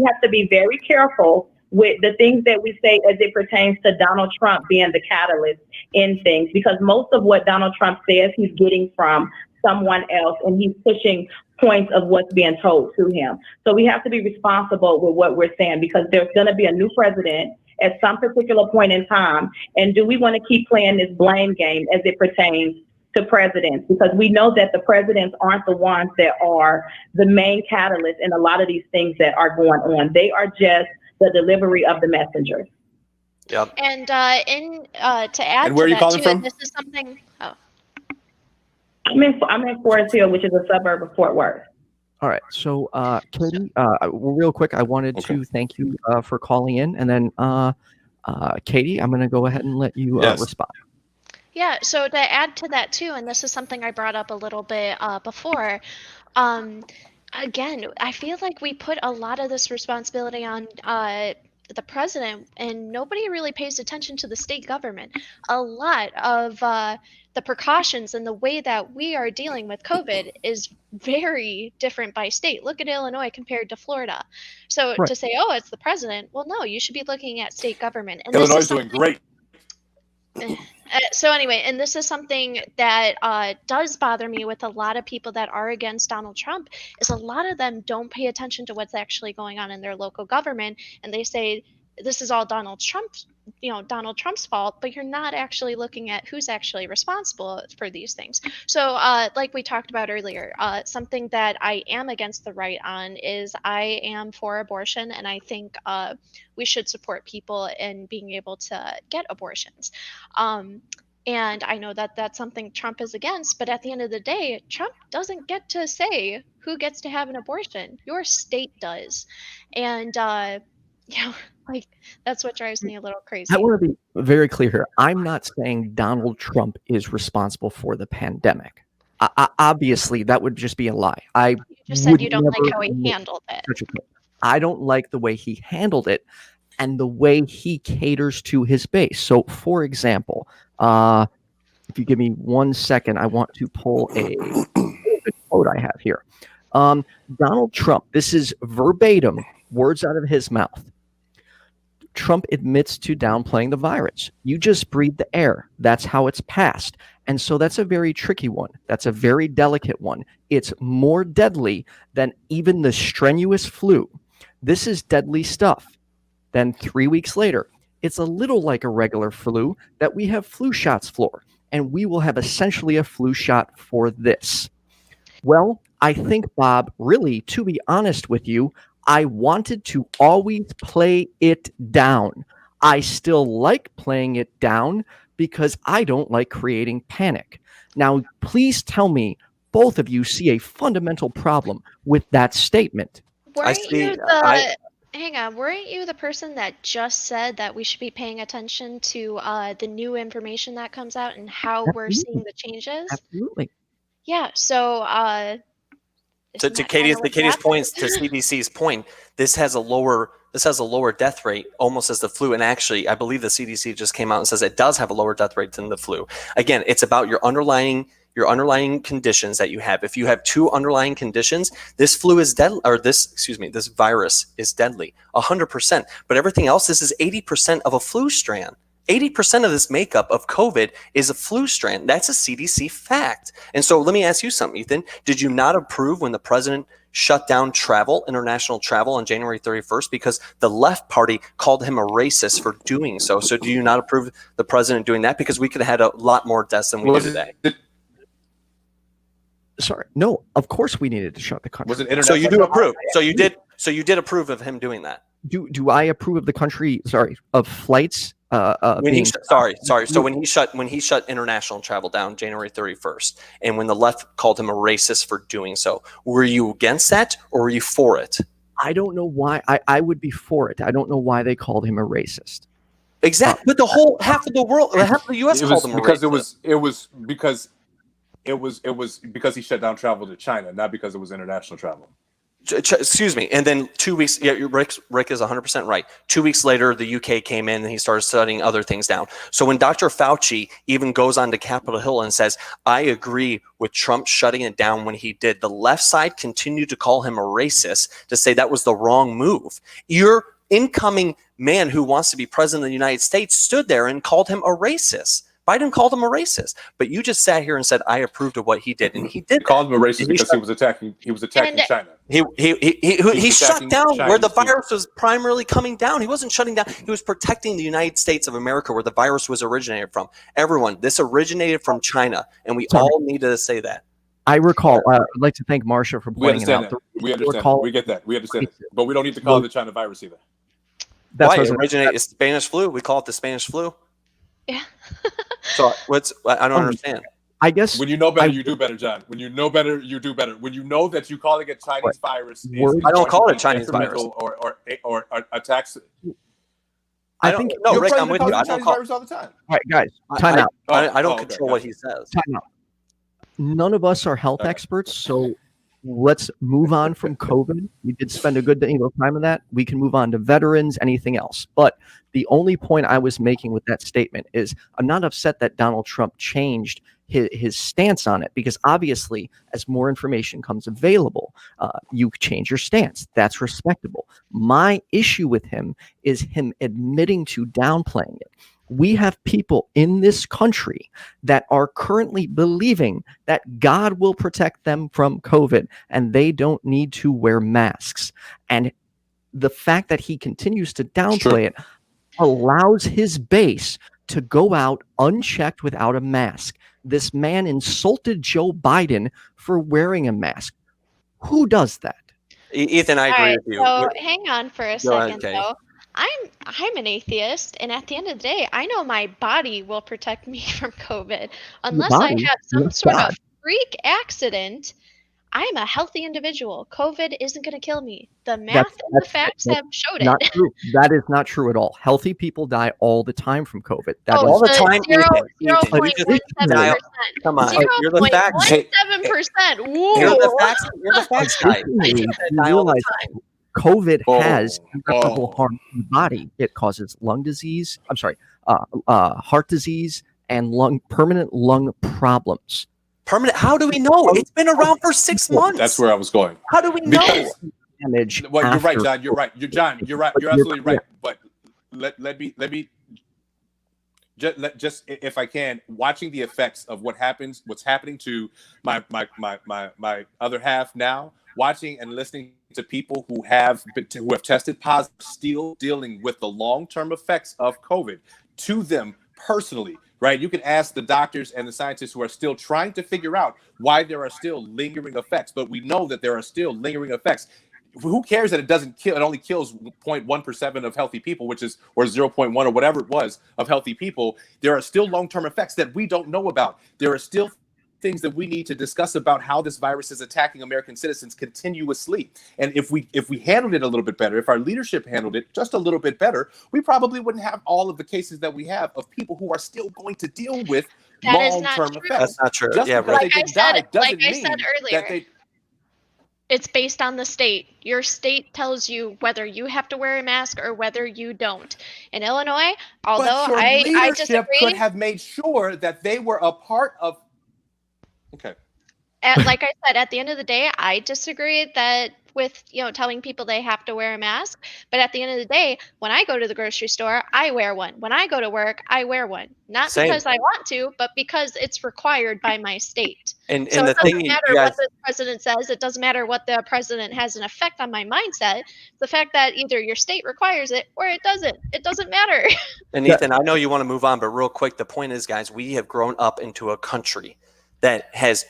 have to be very careful with the things that we say as it pertains to Donald Trump being the catalyst in things, because most of what Donald Trump says, he's getting from someone else, and he's pushing points of what's being told to him. So we have to be responsible with what we're saying, because there's going to be a new president at some particular point in time. And do we want to keep playing this blame game as it pertains to presidents? Because we know that the presidents aren't the ones that are the main catalyst in a lot of these things that are going on. They are just the delivery of the messengers. Yep. And to add And where to are you that calling too, from? and this is something. Oh, I'm in Forest Hill, which is a suburb of Fort Worth. All right. So, Katie, real quick, I wanted to thank you for calling in. And then, Katie, I'm going to go ahead and let you respond. yeah. So to add to that too, and this is something I brought up a little bit before. Again, I feel like we put a lot of this responsibility on the president, and nobody really pays attention to the state government. A lot of the precautions and the way that we are dealing with COVID is very different by state. Look at Illinois compared to Florida. So to say, oh, it's the president, well, no, you should be looking at state government. And Illinois is doing great. So anyway, and this is something that does bother me with a lot of people that are against Donald Trump, is a lot of them don't pay attention to what's actually going on in their local government, and they say this is all Donald Trump's fault, but you're not actually looking at who's actually responsible for these things. So like we talked about earlier, something that I am against the right on is I am for abortion, and I think we should support people in being able to get abortions. And I know that that's something Trump is against, but at the end of the day, Trump doesn't get to say who gets to have an abortion. Your state does. And like, that's what drives me a little crazy. I want to be very clear here. I'm not saying Donald Trump is responsible for the pandemic. Obviously, that would just be a lie. You just said you don't like how he handled it. I don't like the way he handled it and the way he caters to his base. So, for example, if you give me 1 second, I want to pull a quote I have here. Donald Trump, this is verbatim, words out of his mouth. Trump admits to downplaying the virus. You just breathe the air. That's how it's passed. And so that's a very tricky one. That's a very delicate one. It's more deadly than even the strenuous flu. This is deadly stuff. Then 3 weeks later, it's a little like a regular flu that we have flu shots for, and we will have essentially a flu shot for this. Well, I think, Bob, really, to be honest with you, I wanted to always play it down. I still like playing it down because I don't like creating panic. Now, please tell me, both of you see a fundamental problem with that statement. Weren't you the person that just said that we should be paying attention to the new information that comes out and how we're seeing the changes? Absolutely. Yeah. So to Katie's points, to CDC's point, this has a lower death rate almost as the flu. And actually, I believe the CDC just came out and says it does have a lower death rate than the flu. Again, it's about your underlying conditions that you have. If you have two underlying conditions, this flu is deadly, or this virus is deadly, 100%. But everything else, this is 80% of a flu strand. 80% of this makeup of COVID is a flu strand. That's a CDC fact. And so let me ask you something, Ethan. Did you not approve when the president shut down international travel on January 31st because the left party called him a racist for doing so? So do you not approve the president doing that? Because we could have had a lot more deaths than we do today. Sorry, no, of course we needed to shut the country. Was it international? So you do approve. So you did approve of him doing that. Do I approve of the country? Sorry, of flights. So when he shut international travel down January 31st, and when the left called him a racist for doing so, were you against that or were you for it? I don't know why. I would be for it. I don't know why they called him a racist. Exactly, but the whole half of the world, half of the U.S. called him a racist. It was because he shut down travel to China, not because it was international travel. Excuse me. And then 2 weeks, Rick is 100% right. 2 weeks later, the UK came in and he started studying other things down. So when Dr. Fauci even goes on to Capitol Hill and says, I agree with Trump shutting it down when he did, the left side continued to call him a racist, to say that was the wrong move. You're incoming man who wants to be president of the United States stood there and called him a racist. Biden called him a racist, but you just sat here and said, I approved of what he did. And he did called him a racist because he was attacking China. He shut down where the Chinese virus was primarily coming down. He wasn't shutting down. He was protecting the United States of America where the virus was originated from. Everyone, this originated from China, and we all needed to say that. I recall, I'd like to thank Marsha for pointing it out. We understand that. We get that. We understand it. But we don't need to call it the China virus either. Why? It originated, it's Spanish flu. We call it the Spanish flu. Yeah. So I don't understand. I guess when you know better, you do better, John. When you know better, you do better. When you know that you calling it Chinese virus, I don't call it a Chinese virus or attacks. I think no, Rick, I'm with you. I don't call virus all the time. All right, guys, time out. I don't control what he says. Time out. None of us are health experts, so let's move on from COVID. We did spend a good time on that. We can move on to veterans, anything else. But the only point I was making with that statement is I'm not upset that Donald Trump changed his stance on it, because obviously as more information comes available, you change your stance. That's respectable. My issue with him is him admitting to downplaying it. We have people in this country that are currently believing that God will protect them from COVID and they don't need to wear masks. And the fact that he continues to downplay it allows his base to go out unchecked without a mask. This man insulted Joe Biden for wearing a mask. Who does that? Ethan, I agree with you. So hang on for a second, though. I'm an atheist, and at the end of the day, I know my body will protect me from COVID. Unless I have some sort of freak accident, I am a healthy individual. COVID isn't going to kill me. The math and the facts have showed it. Not true. That is not true at all. Healthy people die all the time from COVID. All the time. 0.17%. Come on, you're the facts. 0.17%. You're the facts guy. COVID has irreparable harm to the body. It causes lung disease. I'm sorry, heart disease and permanent lung problems. Permanent? How do we know? It's been around for 6 months. That's where I was going. How do we know? Damage. Well, you're right, John. You're right. You're right. You're absolutely right. But let me just if I can, watching the effects of what's happening to my other half now, watching and listening to people who have tested positive, still dealing with the long-term effects of COVID to them personally. Right, you can ask the doctors and the scientists who are still trying to figure out why there are still lingering effects, but we know that there are still lingering effects. Who cares that it doesn't kill? It only kills 0.1% of healthy people, or 0.1 or whatever it was of healthy people. There are still long-term effects that we don't know about. There are still things that we need to discuss about how this virus is attacking American citizens continuously. And if we handled it a little bit better, if our leadership handled it just a little bit better, we probably wouldn't have all of the cases that we have of people who are still going to deal with long-term effects. That's not true. Just because they didn't die doesn't mean that they... It's based on the state. Your state tells you whether you have to wear a mask or whether you don't. In Illinois, although I disagree, could have made sure that they were a part of... Okay. Like I said, at the end of the day, I disagree with telling people they have to wear a mask. But at the end of the day, when I go to the grocery store, I wear one. When I go to work, I wear one. Not because I want to, but because it's required by my state. And so it doesn't matter what the president says. It doesn't matter what the president has an effect on my mindset. The fact that either your state requires it or it doesn't. It doesn't matter. And Ethan, I know you want to move on, but real quick, the point is, guys, we have grown up into a country that has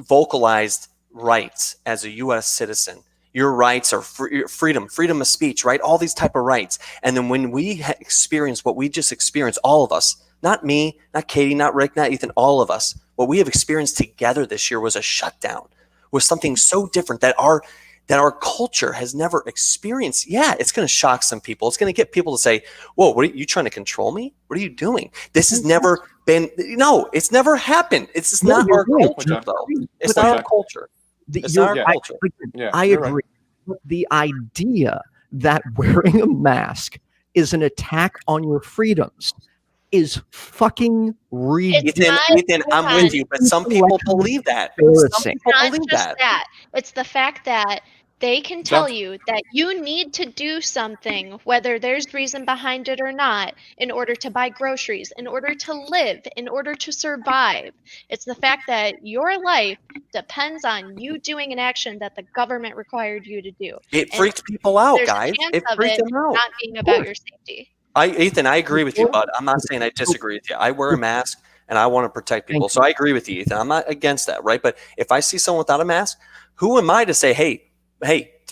vocalized rights as a U.S. citizen. Your rights are freedom of speech, right? All these type of rights. And then when we experience what we just experienced, all of us, not me, not Katie, not Rick, not Ethan, all of us, what we have experienced together this year was a shutdown, was something so different that our culture has never experienced. Yeah, it's going to shock some people. It's going to get people to say, whoa, what are you trying to control me? What are you doing? This has never been, no, it's never happened. It's just not our culture, though. It's not our culture. It's not our culture. I agree. Right. But the idea that wearing a mask is an attack on your freedoms is fucking ridiculous. Ethan, I'm with you, but some people believe that. Some people believe that. It's the fact that They can tell you that you need to do something, whether there's reason behind it or not, in order to buy groceries, in order to live, in order to survive. It's the fact that your life depends on you doing an action that the government required you to do. It And freaked people out, there's guys. a chance It of freaked it them out. not being about your safety. Ethan, I agree with you, bud. I'm not saying I disagree with you. I wear a mask and I want to protect people. So I agree with you, Ethan. I'm not against that, right? But if I see someone without a mask, who am I to say, hey,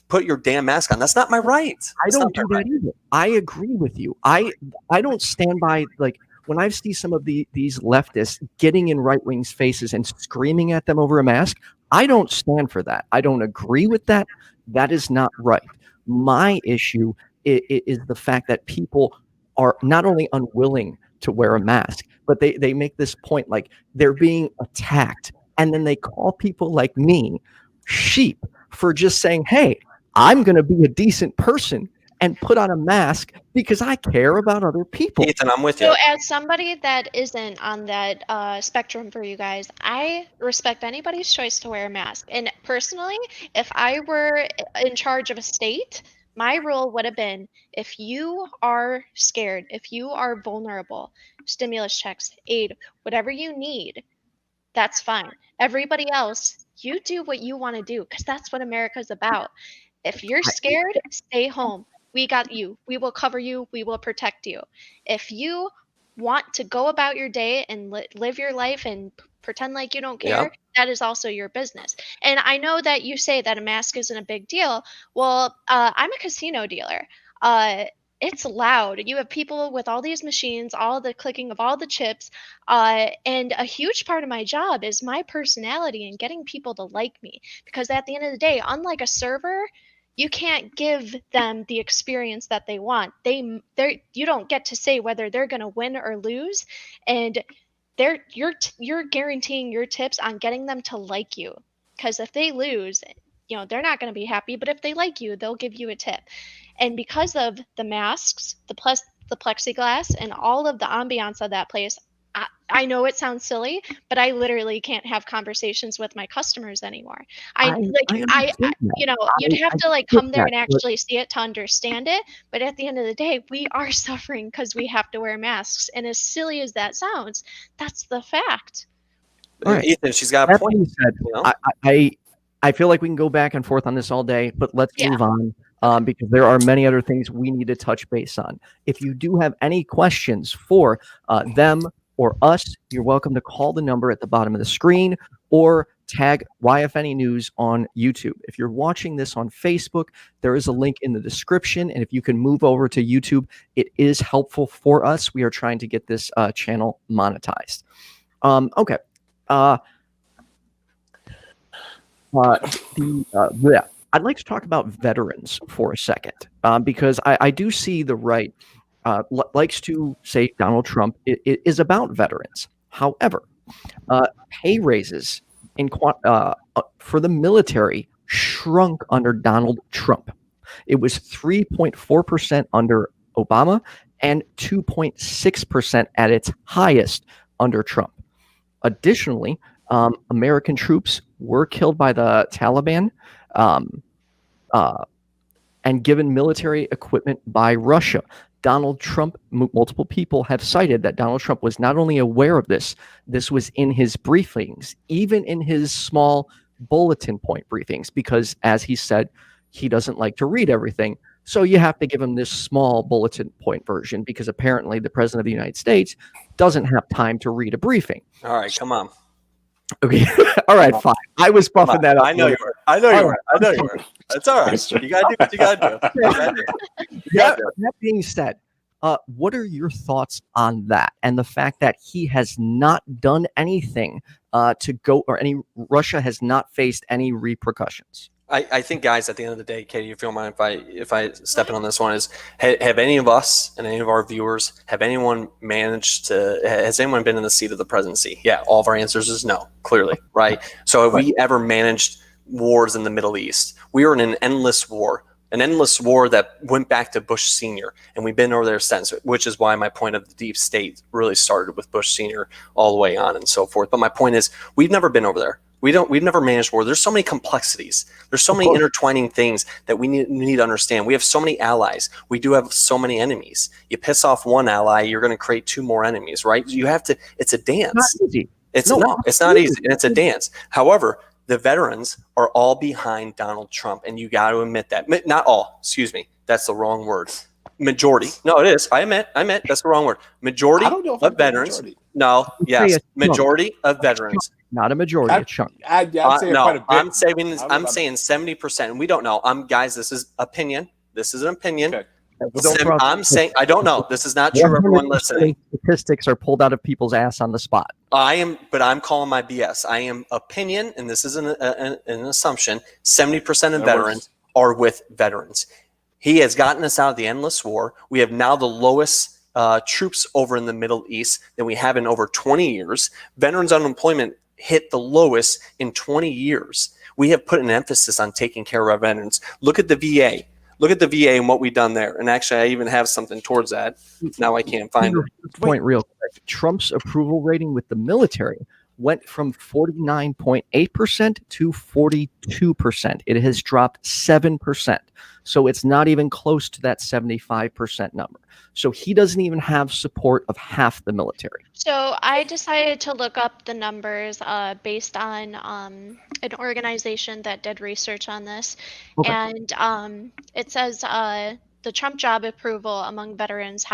put your damn mask on? That's not my right. I don't do that either. I agree with you. I don't stand by, like, when I see some of these leftists getting in right wing's faces and screaming at them over a mask, I don't stand for that. I don't agree with that. That is not right. My issue is the fact that people are not only unwilling to wear a mask, but they make this point like they're being attacked. And then they call people like me sheep for just saying, hey, I'm going to be a decent person and put on a mask because I care about other people. Ethan, I'm with you. So as somebody that isn't on that spectrum for you guys, I respect anybody's choice to wear a mask. And personally, if I were in charge of a state, my rule would have been, if you are scared, if you are vulnerable, stimulus checks, aid, whatever you need, that's fine. Everybody else, you do what you want to do, because that's what America's about. If you're scared, stay home. We got you. We will cover you. We will protect you. If you want to go about your day and live your life and pretend like you don't care, that is also your business. And I know that you say that a mask isn't a big deal. Well, I'm a casino dealer. It's loud. You have people with all these machines, all the clicking of all the chips. And a huge part of my job is my personality and getting people to like me. Because at the end of the day, unlike a server, you can't give them the experience that they want. You don't get to say whether they're going to win or lose. And you're guaranteeing your tips on getting them to like you. Because if they lose, they're not going to be happy. But if they like you, they'll give you a tip. And because of the masks, the plexiglass, and all of the ambiance of that place, I know it sounds silly, but I literally can't have conversations with my customers anymore. You'd have to come there and actually see it to understand it. But at the end of the day, we are suffering because we have to wear masks. And as silly as that sounds, that's the fact. All right. Ethan, she's got a point. I feel like we can go back and forth on this all day, but let's move on. Because there are many other things we need to touch base on. If you do have any questions for them or us, you're welcome to call the number at the bottom of the screen or tag YFNA News on YouTube. If you're watching this on Facebook, there is a link in the description. And if you can move over to YouTube, it is helpful for us. We are trying to get this channel monetized. Okay. I'd like to talk about veterans for a second, because I do see the right likes to say Donald Trump is about veterans. However, pay raises for the military shrunk under Donald Trump. It was 3.4% under Obama and 2.6% at its highest under Trump. Additionally, American troops were killed by the Taliban and given military equipment by Russia. Donald Trump, multiple people have cited that Donald Trump was not only aware of this was in his briefings, even in his small bulletin point briefings, because as he said, he doesn't like to read everything. So you have to give him this small bulletin point version because apparently the president of the United States doesn't have time to read a briefing. All right, come on. Okay. All right, fine. I was buffing that up. I know you were. I know you were. That's all right. You got to do what you got to do. That being said, what are your thoughts on that and the fact that he has not done anything Russia has not faced any repercussions? I think, guys, at the end of the day, Katie, if you don't mind if I step in on this one, is have any of us and any of our viewers, has anyone been in the seat of the presidency? Yeah, all of our answers is no, clearly, right? So have we ever managed wars in the Middle East? We were in an endless war that went back to Bush Sr., and we've been over there since, which is why my point of the deep state really started with Bush Sr. all the way on and so forth. But my point is, we've never been over there. We've never managed war. There's so many complexities. There's so many intertwining things that we need to understand. We have so many allies. We do have so many enemies. You piss off one ally, you're going to create 2 more enemies, right? You have to, it's a dance. Not easy. It's not easy. And it's a dance. However, the veterans are all behind Donald Trump, and you got to admit that. Not all, excuse me. That's the wrong word. Majority. No, it is. I admit that's the wrong word. Majority of veterans. Majority. No, yes. Majority of veterans. Not a majority, a chunk. I'd say No, quite a bit. I'm saying 70%. And we don't know. Guys, this is opinion. This is an opinion. Okay. I'm saying I don't know. This is not true. Everyone listening. Statistics are pulled out of people's ass on the spot. But I'm calling my BS. I am opinion, and this is an assumption. 70% of veterans are with veterans. He has gotten us out of the endless war. We have now the lowest troops over in the Middle East than we have in over 20 years. Veterans unemployment hit the lowest in 20 years. We have put an emphasis on taking care of our veterans. Look at the VA. Look at the VA and what we've done there. And actually, I even have something towards that. Now I can't find it. Point real quick. Trump's approval rating with the military went from 49.8% to 42%. It has dropped 7%. So it's not even close to that 75% number. So he doesn't even have support of half the military. So I decided to look up the numbers based on an organization that did research on this. Okay. And it says the Trump job approval among veterans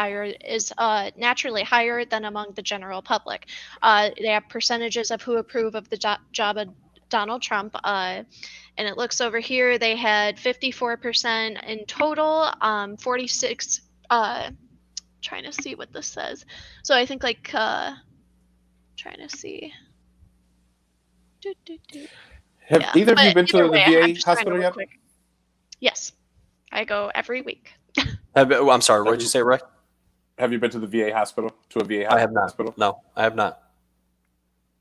is naturally higher than among the general public. They have percentages of who approve of the job of Donald Trump. And it looks over here, they had 54% in total, 46, trying to see what this says. So I think like, trying to see. Have either of you been to the VA just hospital yet? Yes, I go every week. I'm sorry, what did you say, Rick? Have you been to the VA hospital? To a VA hospital? I have not. No, I have not.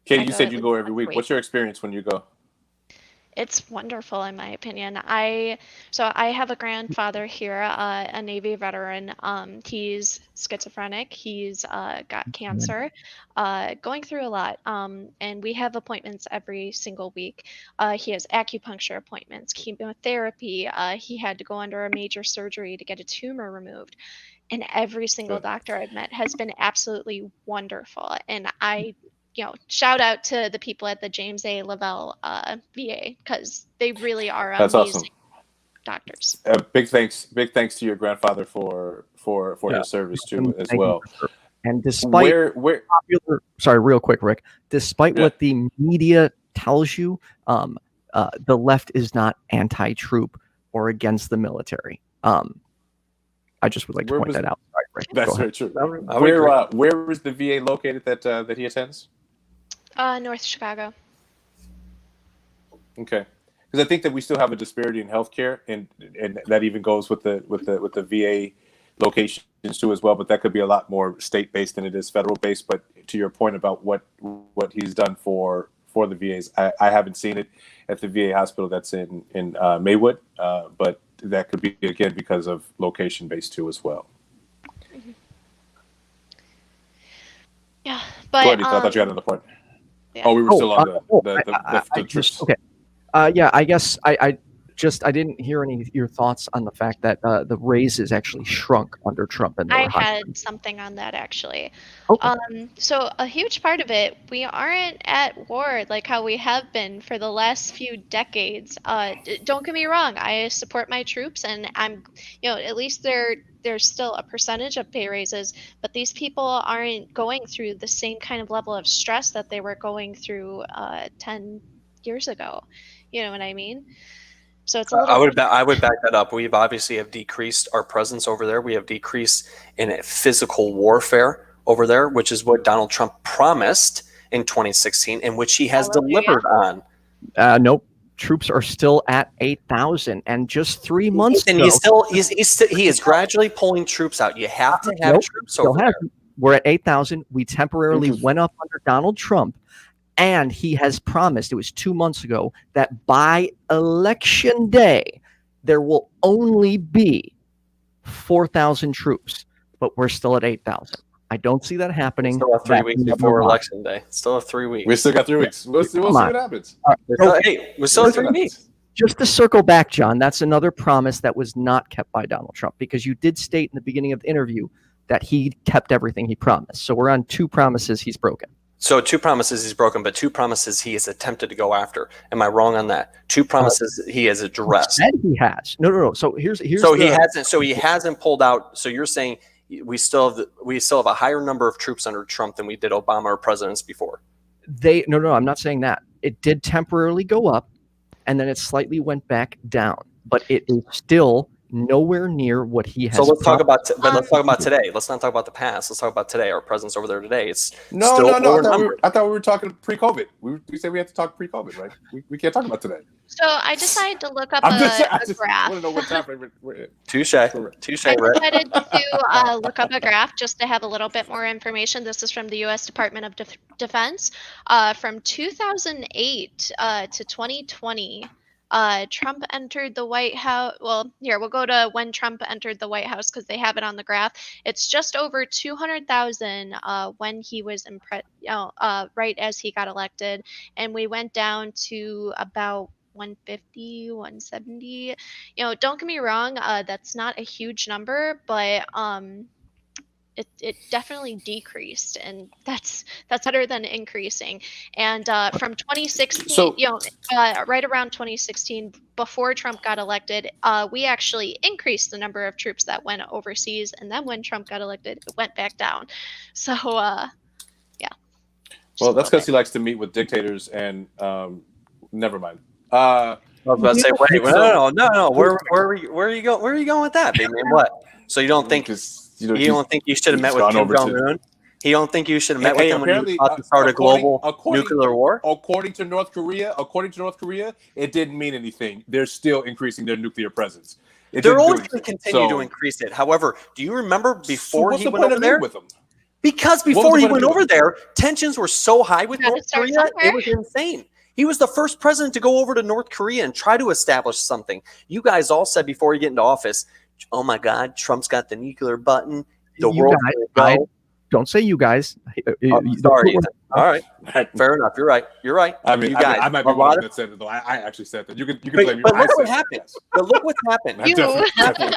Katie, you said you go every week. What's your experience when you go? It's wonderful, in my opinion. I have a grandfather here, a Navy veteran. He's schizophrenic. He's got cancer, going through a lot. And we have appointments every single week. He has acupuncture appointments, chemotherapy. He had to go under a major surgery to get a tumor removed. And every single doctor I've met has been absolutely wonderful. And shout out to the people at the James A. Lavelle VA, because they really are amazing doctors. Big thanks to your grandfather for his service too, as well. And despite sorry, real quick, Rick. Despite what the media tells you, the left is not anti-troop or against the military. I just would like to point that out. Sorry, Rick. That's very true. Where is the VA located that he attends? North Chicago. Okay, because I think that we still have a disparity in healthcare, and that even goes with the VA locations too as well. But that could be a lot more state based than it is federal based. But to your point about what he's done for the VAs, I haven't seen it at the VA hospital that's in Maywood, but that could be again because of location based too as well. Mm-hmm. Yeah, but go ahead, I thought you had another point. Yeah. Oh, we were still on the troops. Okay. Yeah, I guess I didn't hear any of your thoughts on the fact that the raises actually shrunk under Trump. And I had something on that actually. Okay. So a huge part of it, we aren't at war like how we have been for the last few decades. Don't get me wrong, I support my troops, and I'm, at least there's still a percentage of pay raises, but these people aren't going through the same kind of level of stress that they were going through 10 years ago. You know what I mean? So it's a little. I would back that up. We've obviously have decreased our presence over there. We have decreased in physical warfare over there, which is what Donald Trump promised in 2016, and which he has delivered on. Nope. Troops are still at 8,000, and just 3 months and ago, he is gradually pulling troops out. You have to have troops over there. We're at 8,000. We temporarily went up under Donald Trump. And he has promised, it was 2 months ago, that by election day, there will only be 4,000 troops, but we're still at 8,000. I don't see that happening. Still have 3 That weeks can never before lie. election day. Still have 3 weeks. We still got 3 weeks. We'll see what happens. Hey, we still have 3 weeks. Just to circle back, John, that's another promise that was not kept by Donald Trump, because you did state in the beginning of the interview that he kept everything he promised. So we're on 2 promises he's broken. So 2 promises he's broken, but 2 promises he has attempted to go after. Am I wrong on that? 2 promises he has addressed. Said he has. No. So here's So he hasn't. So he hasn't pulled out. So you're saying we still have a higher number of troops under Trump than we did Obama or presidents before. No, I'm not saying that. It did temporarily go up, and then it slightly went back down, but it is still nowhere near what he has. So let's talk about today. Let's not talk about the past. Let's talk about today. Our presence over there today. It's No. still I thought we were talking pre-COVID. We said we had to talk pre-COVID, right? We can't talk about today. So I decided to look up I a just graph. want to know what's happening. Touche, I Rick. decided to look up a graph just to have a little bit more information. This is from the U.S. Department of Defense. From 2008 to 2020, Trump entered the White House. Well, here, we'll go to when Trump entered the White House because they have it on the graph. It's just over 200,000 when he was right as he got elected. And we went down to about 150, 170. Don't get me wrong, that's not a huge number, but it definitely decreased, and that's better than increasing. And from 2016, right around 2016, before Trump got elected, we actually increased the number of troops that went overseas, and then when Trump got elected, it went back down. So yeah. Well, that's because he likes to meet with dictators, and never mind. I was about to say, wait, no. Where are you going? Where are you going with that, baby? What? So you don't think you don't think you should have met with Kim Jong-un? He don't think you should have met with him when he was about to start a global nuclear war? According to North Korea, it didn't mean anything. They're still increasing their nuclear presence. They're always going to continue to increase it. However, do you remember before he went over there? With them? Because before he went over there, tensions were so high with North Korea, it was insane. He was the first president to go over to North Korea and try to establish something. You guys all said before you get into office, oh my God, Trump's got the nuclear button. The world go. Don't say you guys. Sorry. All right. Fair enough. You're right. I mean, you guys, I might be one that said it, though. I actually said that. You can blame me. But look what happened. But look what's happened.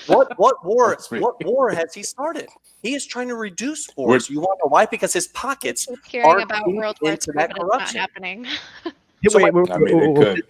What war has he started? He is trying to reduce wars. You want to know why? Because his pockets hearing about World War III, but it's not happening. It could.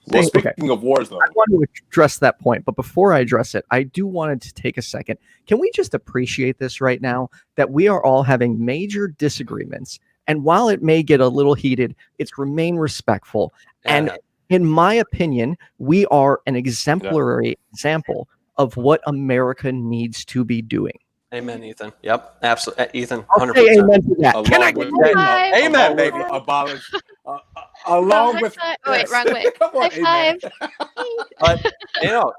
Well, speaking of wars, though, I want to address that point, but before I address it, I do wanted to take a second. Can we just appreciate this right now, that we are all having major disagreements, and while it may get a little heated, it's remain respectful. And in my opinion, we are an exemplary example of what America needs to be doing. Amen, Ethan. Yep, absolutely, Ethan. 100%. Say amen to that. Can I get that? Amen, baby. Abolish. Along with. Oh, wait, wrong way. Come on, high five. But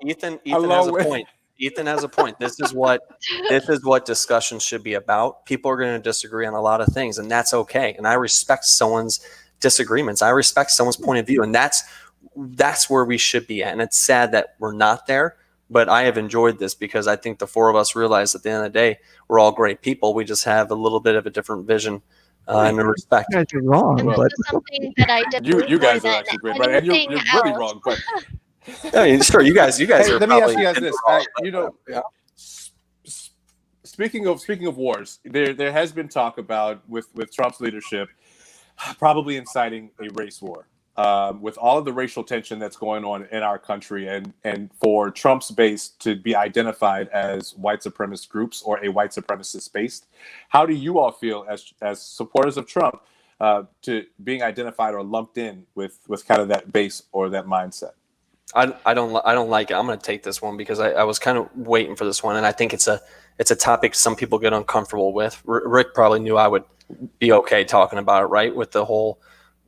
Ethan has a point. Ethan has a point. This is what discussion should be about. People are going to disagree on a lot of things, and that's okay. And I respect someone's disagreements. I respect someone's point of view, and that's where we should be at. And it's sad that we're not there. But I have enjoyed this because I think the 4 of us realize at the end of the day, we're all great people. We just have a little bit of a different vision and respect. You guys are wrong. And but this is something that I did. You guys are actually great, right? And you're really wrong. But I mean, sure, you guys are. Let me ask you guys this. Speaking of wars, there has been talk about with Trump's leadership probably inciting a race war. With all of the racial tension that's going on in our country, and for Trump's base to be identified as white supremacist groups or a white supremacist base, how do you all feel as supporters of Trump to being identified or lumped in with kind of that base or that mindset? I don't like it. I'm going to take this one because I was kind of waiting for this one, and I think it's a topic some people get uncomfortable with. Rick probably knew I would be okay talking about it, right? With the whole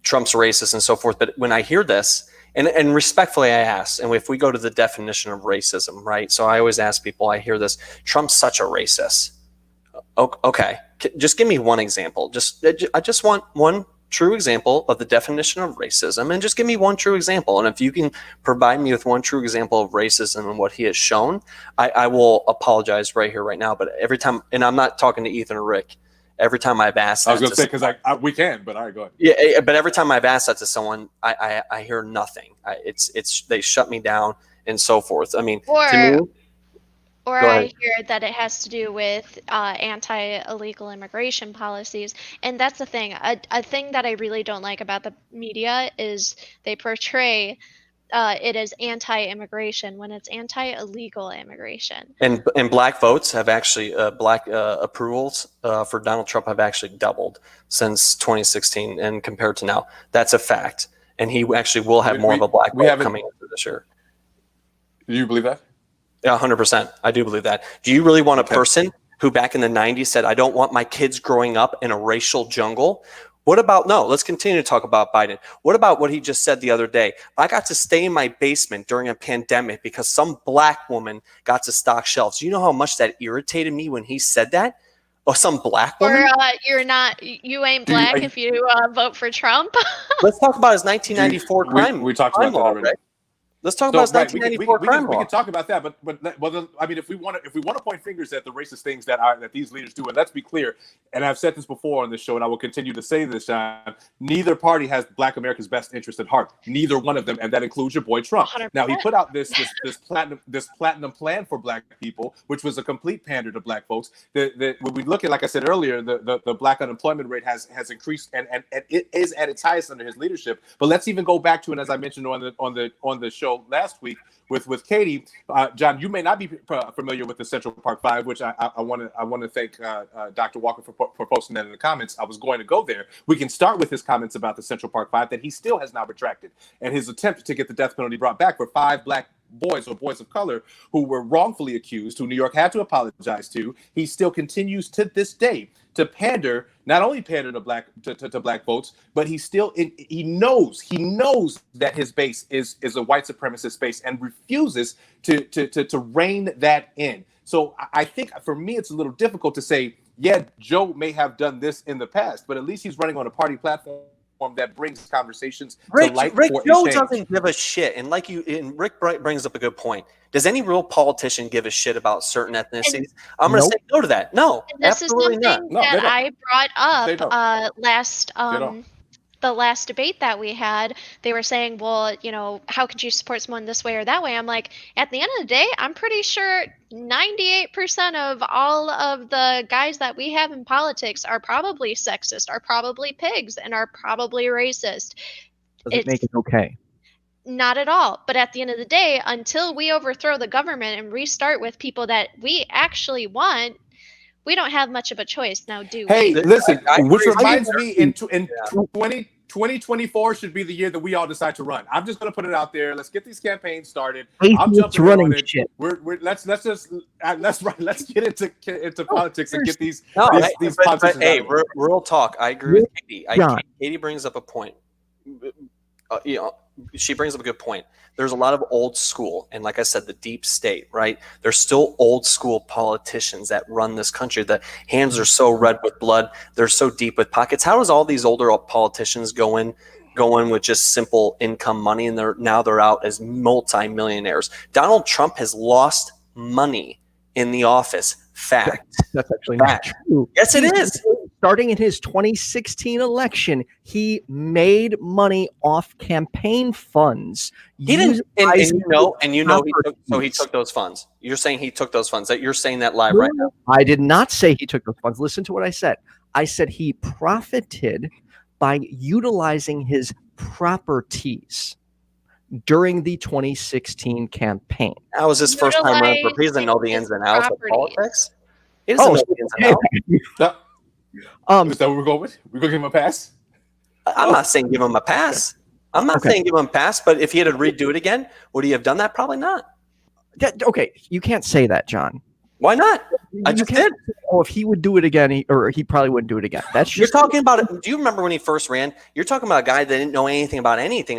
Trump's racist and so forth. But when I hear this, and respectfully I ask, and if we go to the definition of racism, right? So I always ask people, I hear this, Trump's such a racist. Okay, just give me one example. I just want one true example of the definition of racism, and just give me one true example. And if you can provide me with one true example of racism and what he has shown, I will apologize right here, right now. But every time, and I'm not talking to Ethan or Rick, every time I've asked, I was going to say, because we can, but all right, go ahead. Yeah, but every time I've asked that to someone, I hear nothing. It's they shut me down and so forth. I mean, to me, or I hear that it has to do with anti-illegal immigration policies. And that's the thing. A thing that I really don't like about the media is they portray it as anti-immigration when it's anti-illegal immigration. And black votes have actually, black approvals for Donald Trump have actually doubled since 2016 and compared to now. That's a fact. And he actually will have more of a black vote coming into this year. Do you believe that? Yeah, 100%. I do believe that. Do you really want a person who back in the 90s said, I don't want my kids growing up in a racial jungle? What about, no, let's continue to talk about Biden. What about what he just said the other day? I got to stay in my basement during a pandemic because some black woman got to stock shelves. You know how much that irritated me when he said that? Or some black woman? Or you ain't black if you vote for Trump. Let's talk about his 1994 crime. We talked about that already. Right? Let's talk about his 1994 crime law. We can talk about that, but I mean, if we want to point fingers at the racist things that these leaders do, and let's be clear, and I've said this before on this show, and I will continue to say this, John, neither party has Black America's best interest at heart. Neither one of them, and that includes your boy Trump. 100%. Now he put out this platinum plan for Black people, which was a complete pander to Black folks. When we look at, like I said earlier, the Black unemployment rate has increased, and it is at its highest under his leadership. But let's even go back to, and as I mentioned on the show last week with Katie, John, you may not be familiar with the Central Park Five, which I want to thank Dr. Walker for posting that in the comments. I was going to go there. We can start with his comments about the Central Park Five that he still has not retracted, and his attempt to get the death penalty brought back for 5 Black boys or boys of color who were wrongfully accused, who New York had to apologize to. He still continues to this day to pander, not only pander to black votes, but he knows that his base is a white supremacist base and refuses to rein that in. So I think for me it's a little difficult to say, yeah, Joe may have done this in the past, but at least he's running on a party platform that brings conversations to light. Rick Joe doesn't give a shit, and Rick brings up a good point. Does any real politician give a shit about certain ethnicities? I'm going to say no to that. No, and this absolutely is something not. that I brought up the last debate that we had. They were saying, well, how could you support someone this way or that way? I'm like, at the end of the day, I'm pretty sure 98% of all of the guys that we have in politics are probably sexist, are probably pigs, and are probably racist. Does it make it okay? Not at all. But at the end of the day, until we overthrow the government and restart with people that we actually want, we don't have much of a choice now, do we? Hey, listen, which reminds me, in 2024 should be the year that we all decide to run. I'm just going to put it out there. Let's get these campaigns started. I'm jumping on it. Shit. Let's get into politics and get these politics. Hey, real talk. I agree with Katie. Katie brings up a point. She brings up a good point. There's a lot of old school, and like I said, the deep state, right? There's still old school politicians that run this country. The hands are so red with blood. They're so deep with pockets. How does all these older politicians go in with just simple income money, and they're out as multimillionaires? Donald Trump has lost money in the office. Fact. That's actually not true. Yes, it is. Starting in his 2016 election, he made money off campaign funds. He didn't, he took those funds. You're saying he took those funds. That you're saying that live right now. I did not say he took those funds. Listen to what I said. I said he profited by utilizing his properties during the 2016 campaign. That was his first time running for president. Know the ins and outs of politics. He doesn't know the ins and outs. Is that what we're going with? We're going to give him a pass? I'm not saying give him a pass. I'm not saying give him a pass, but if he had to redo it again, would he have done that? Probably not. Okay, you can't say that, John. Why not? I you just can't did. say, oh, if he would do it again, he probably wouldn't do it again. That's You're just talking about it. Do you remember when he first ran? You're talking about a guy that didn't know anything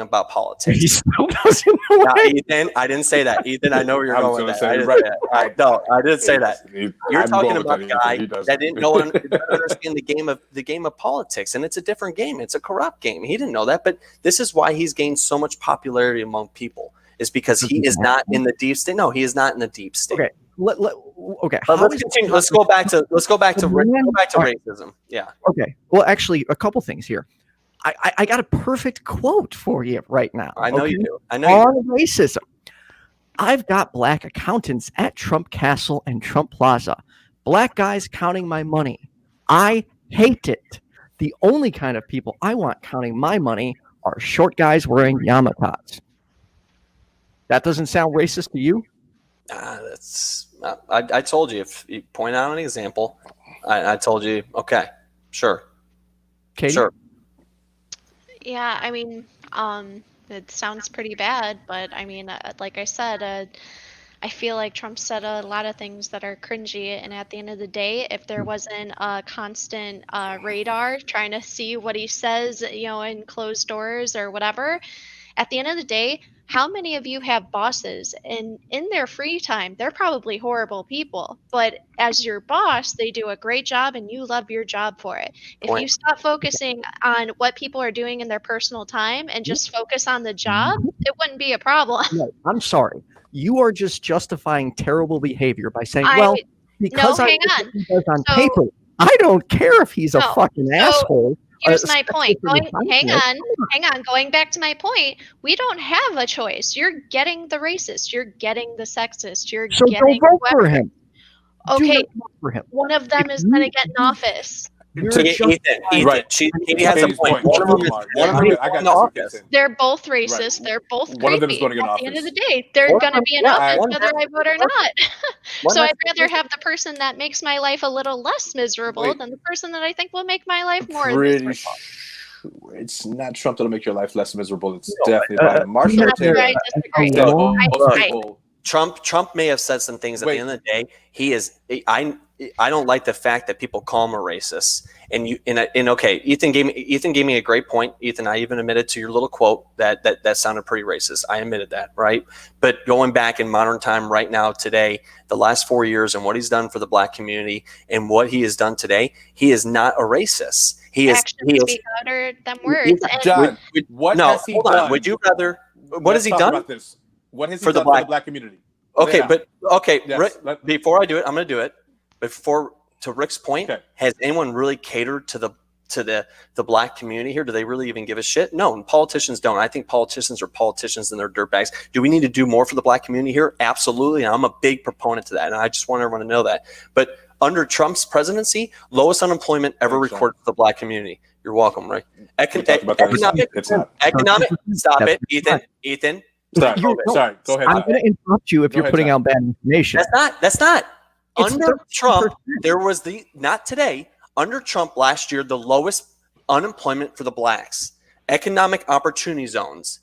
about politics. he still doesn't know. Now, Ethan, I didn't say that. Ethan, I know where you're I was going with gonna that. say, I didn't say that. No, I didn't say that. You're I'm talking going with about that, a Ethan. guy He doesn't. that didn't know didn't understand the game of politics, and it's a different game. It's a corrupt game. He didn't know that, but this is why he's gained so much popularity among people. Is because he is not in the deep state. No, he is not in the deep state. Okay. Okay. But how let's is- continue. Let's go back to racism. Yeah. Okay. Well, actually, a couple things here. I got a perfect quote for you right now. I know okay? you do. I know you do. On racism. I've got black accountants at Trump Castle and Trump Plaza. Black guys counting my money. I hate it. The only kind of people I want counting my money are short guys wearing yarmulkes. That doesn't sound racist to you? I told you, if you point out an example, I told you, okay, sure. Katie? Sure. Yeah, I mean, it sounds pretty bad, but I mean, like I said, I feel like Trump said a lot of things that are cringy, and at the end of the day, if there wasn't a constant radar trying to see what he says, in closed doors or whatever, at the end of the day, how many of you have bosses and in their free time, they're probably horrible people, but as your boss, they do a great job and you love your job for it. If you stop focusing on what people are doing in their personal time and just focus on the job, it wouldn't be a problem. No, I'm sorry. You are just justifying terrible behavior by saying, well, because hang I on. he does on So- paper, I don't care if he's a No, fucking so asshole. Here's my point. Hang Hang on. Going back to my point, we don't have a choice. You're getting the racist. You're getting the sexist. You're So getting don't vote for whoever. him. Do Okay, not vote for him. one of them is going to get in office. You're So just- Ethan, Right. Katie has a Katie's point. point. One of them is Mark. one of I them is got in you, the office. Cynthia. They're both racist. Right. They're both creepy. One of them is going to get in At the end of office. the day, they're One going to of be in them- office one- whether I vote or not. One So of I'd rather have the person that makes my life a little less miserable Wait. than the person that I think will make my life more Pretty miserable. sure it's not Trump that'll make your life less miserable. It's No, definitely Biden. Marsha That's where I Ortega. disagree. No, Most I- people. Trump may have said some things at Wait. the end of the day. He is. I don't like the fact that people call him a racist. And okay, Ethan gave me a great point. Ethan, I even admitted to your little quote that sounded pretty racist. I admitted that, right? But going back in modern time, right now, today, the last 4 years, and what he's done for the black community, and what he has done today, he is not a racist. Actions speak louder than words. And John, what no, has he hold done? on. Would you rather? What Let's has he talk done? About this. What has he For the done for black- the black community? Okay, Yeah. but okay. Yes, let- Before I do it, I'm going to do it. Before, to Rick's point, Okay. has anyone really catered to the black community here? Do they really even give a shit? No, and politicians don't. I think politicians are politicians and they're dirtbags. Do we need to do more for the black community here? Absolutely. And I'm a big proponent to that, and I just want everyone to know that. But under Trump's presidency, lowest unemployment ever Thanks, Sean. recorded for the black community. You're welcome, Rick. We talked about that. It's not. Economic. Stop it, Ethan. Sorry. You- Sorry. Go ahead. I'm John. going to interrupt you if Go you're ahead, putting John. out bad information. That's not. It's Under 13%. Trump, there was not today. Under Trump last year, the lowest unemployment for the blacks. Economic opportunity zones.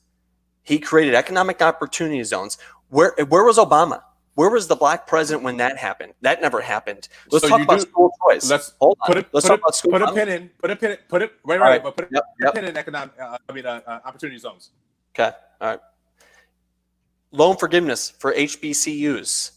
He created economic opportunity zones. Where was Obama? Where was the black president when that happened? That never happened. Let's So talk you about do- school choice. Let's Hold on. put it. Let's Put talk it. about school. Put a pin in. Put a pin. Put it. Right. All right. But put Yep, a yep. pin in economic. Opportunity zones. Okay. All right. Loan forgiveness for HBCUs.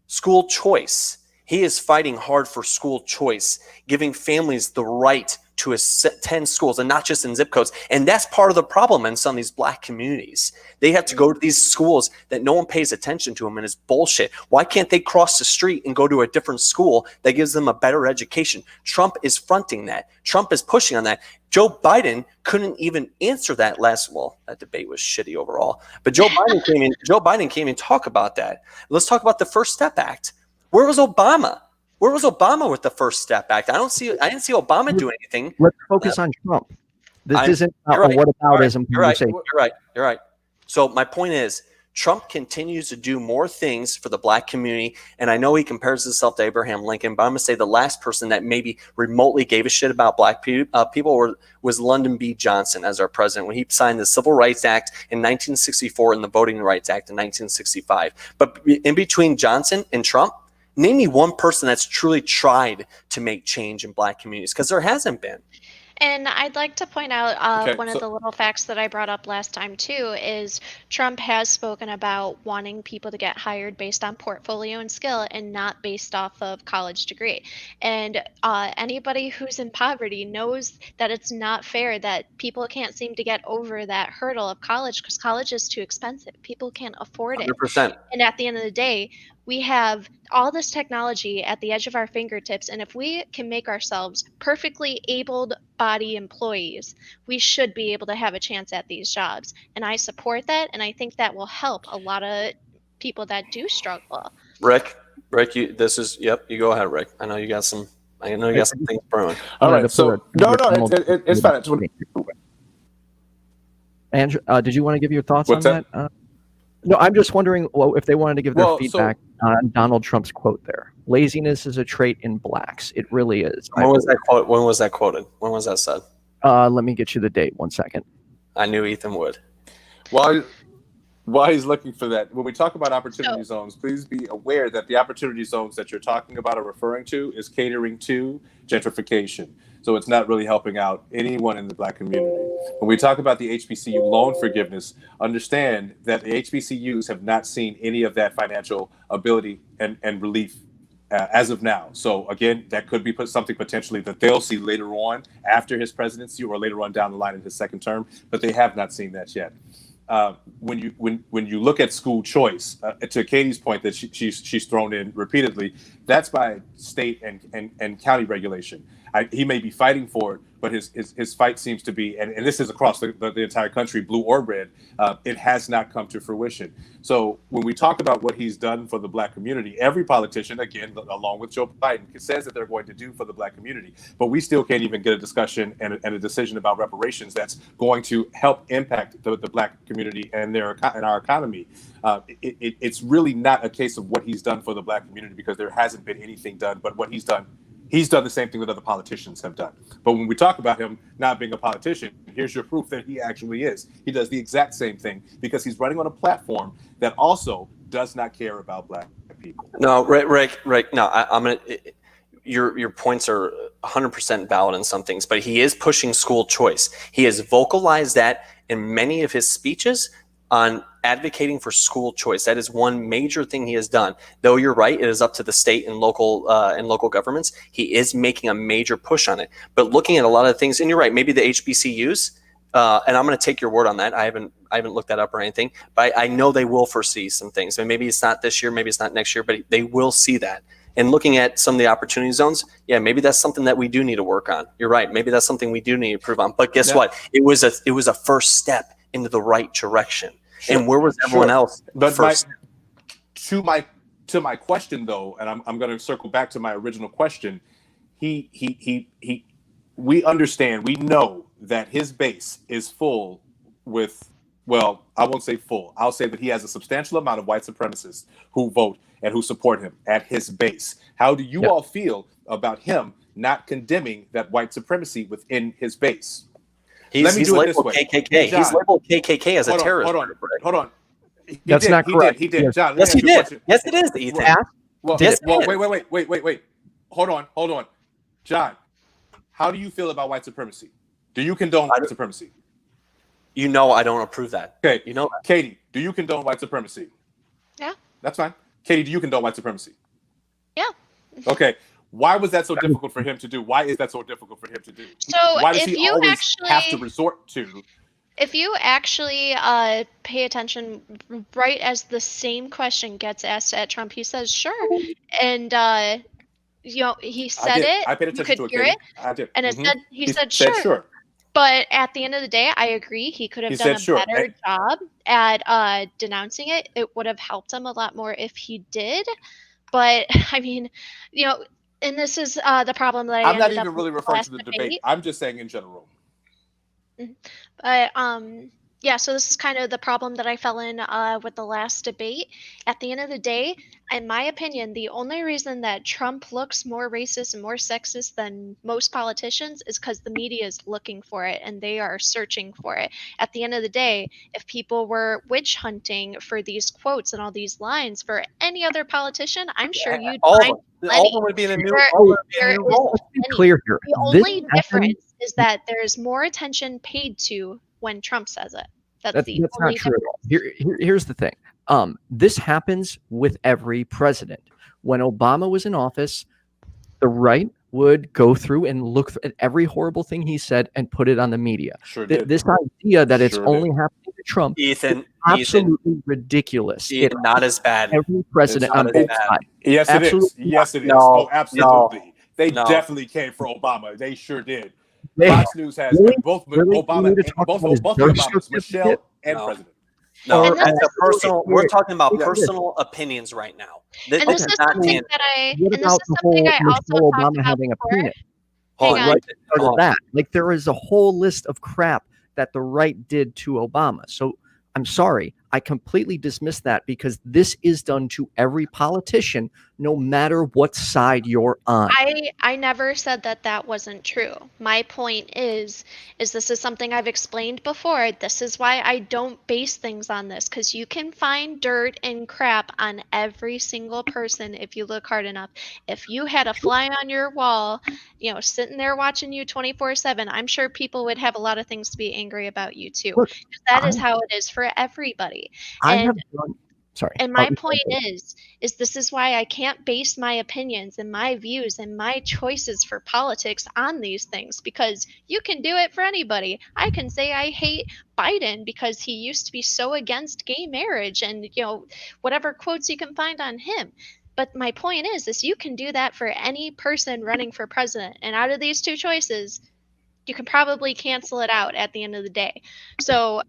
School choice. He is fighting hard for school choice, giving families the right to attend schools and not just in zip codes. And that's part of the problem in some of these black communities. They have to go to these schools that no one pays attention to them, and it's bullshit. Why can't they cross the street and go to a different school that gives them a better education? Trump is fronting that. Trump is pushing on that. Joe Biden couldn't even answer that that debate was shitty overall. But Joe Biden came and talk about that. Let's talk about the First Step Act. Where was Obama? Where was Obama with the First Step Act? I didn't see Obama do anything. Let's focus on Trump. This isn't a you're right. whataboutism You're right. conversation. You're right. So my point is, Trump continues to do more things for the black community, and I know he compares himself to Abraham Lincoln, but I'm going to say the last person that maybe remotely gave a shit about black people was Lyndon B. Johnson as our president when he signed the Civil Rights Act in 1964 and the Voting Rights Act in 1965. But in between Johnson and Trump, Name me one person that's truly tried to make change in Black communities, because there hasn't been. And I'd like to point out Okay, one of the little facts that I brought up last time too is Trump has spoken about wanting people to get hired based on portfolio and skill and not based off of college degree. And anybody who's in poverty knows that it's not fair that people can't seem to get over that hurdle of college because college is too expensive. People can't afford it. 100%. And at the end of the day, we have all this technology at the edge of our fingertips. And if we can make ourselves perfectly abled body employees, we should be able to have a chance at these jobs. And I support that. And I think that will help a lot of people that do struggle. Rick, you go ahead, Rick. I know you got some things brewing. All right. So it's fine. Andrew, did you want to give your thoughts What's on that? No, I'm just wondering if they wanted to give their feedback on Donald Trump's quote there. Laziness is a trait in Blacks. It really is. When was that quote? When was that quoted? When was that said? Let me get you the date. 1 second. I knew Ethan would. While he's looking for that, when we talk about opportunity zones, please be aware that the opportunity zones that you're talking about or referring to is catering to gentrification. So it's not really helping out anyone in the Black community. When we talk about the HBCU loan forgiveness, understand that the HBCUs have not seen any of that financial ability and relief as of now. So again, that could be something potentially that they'll see later on after his presidency or later on down the line in his second term, but they have not seen that yet. When you look at school choice, to Katie's point that she's thrown in repeatedly, that's by state and county regulation. He may be fighting for it, but his fight seems to be, and this is across the entire country, blue or red, it has not come to fruition. So when we talk about what he's done for the Black community, every politician, again, along with Joe Biden, says that they're going to do for the Black community, but we still can't even get a discussion and a decision about reparations that's going to help impact the Black community and our economy. It's really not a case of what he's done for the Black community because there hasn't been anything done, but what he's done the same thing that other politicians have done. But when we talk about him not being a politician, here's your proof that he actually is. He does the exact same thing because he's running on a platform that also does not care about Black people. No, Rick. No, I'm gonna. Your points are 100% valid in some things, but he is pushing school choice. He has vocalized that in many of his speeches on advocating for school choice. That is one major thing he has done. Though you're right, it is up to the state and local governments. He is making a major push on it. But looking at a lot of things, and you're right, maybe the HBCUs, and I'm going to take your word on that. I haven't looked that up or anything, but I know they will foresee some things. And maybe it's not this year, maybe it's not next year, but they will see that. And looking at some of the opportunity zones, yeah, maybe that's something that we do need to work on. You're right, maybe that's something we do need to improve on. But guess what? It was a first step into the right direction. Sure. And where was everyone else? But to my question though, and I'm going to circle back to my original question. We understand, we know that his base is full with, well, I won't say full. I'll say that he has a substantial amount of white supremacists who vote and who support him at his base. How do you all feel about him not condemning that white supremacy within his base? He's labeled KKK. John, he's labeled KKK as a terrorist. Hold on. That's not correct. He did. John, yes, he did. Yes, it is, Ethan. Wait. Hold on. John, how do you feel about white supremacy? Do you condone white supremacy? You know I don't approve that. Okay. You know that. Katie, do you condone white supremacy? Yeah. That's fine. Katie, do you condone white supremacy? Yeah. Okay. Why was that so difficult for him to do? Why is that so difficult for him to do? So why does he always have to resort to? If you actually pay attention, right as the same question gets asked at Trump, he says, sure. And, he said it. I paid attention to it, hear it. I did. And he said sure. But at the end of the day, I agree. He could have done a better job at denouncing it. It would have helped him a lot more if he did. But, I mean, and this is the problem that I'm not even really referring to the debate. I'm just saying in general. But Yeah, so this is kind of the problem that I fell in with the last debate. At the end of the day, in my opinion, the only reason that Trump looks more racist and more sexist than most politicians is because the media is looking for it and they are searching for it. At the end of the day, if people were witch hunting for these quotes and all these lines for any other politician, I'm sure you'd All find of them. plenty. All of them would be in a new. There- All of them would be in a there new is role. Let's be plenty. clear here. The This only happened- difference is that there's more attention paid to when Trump says it. That's the That's only not true at difference. all. Here's the thing. This happens with every president. When Obama was in office, the right would go through and look at every horrible thing he said and put it on the media. Sure did. This idea that it's Sure only happening to Trump is Ethan, absolutely ridiculous. It not as bad. every president It's on not both as bad. sides. Yes, it is. Absolutely Yes, it is. No, Oh, absolutely. no, They no. definitely came for Obama. They sure did. They- Fox News has Really? both Really? Obama, You need to talk both about his the birth Obamas, Michelle certificate? and No. President. No, And this that's a is- personal. We're talking about Yeah. personal opinions right now. And this is not something in- that I What and this about is the something whole I also Michelle talked Obama about having a before. penis? Hold Hang on. on. Right, part Hold of on. that. Like there is a whole list of crap that the right did to Obama. So I'm sorry, I completely dismiss that because this is done to every politician, no matter what side you're on. I never said that that wasn't true. My point is this is something I've explained before. This is why I don't base things on this, because you can find dirt and crap on every single person if you look hard enough. If you had a fly on your wall, you know, sitting there watching you 24/7, I'm sure people would have a lot of things to be angry about you too. Look, 'Cause that is I- how it is for everybody. I And have done. Sorry. And my Oh, point is this is why I can't base my opinions and my views and my choices for politics on these things, because you can do it for anybody. I can say I hate Biden because he used to be so against gay marriage and, you know, whatever quotes you can find on him. But my point is you can do that for any person running for president. And out of these two choices, you can probably cancel it out at the end of the day. So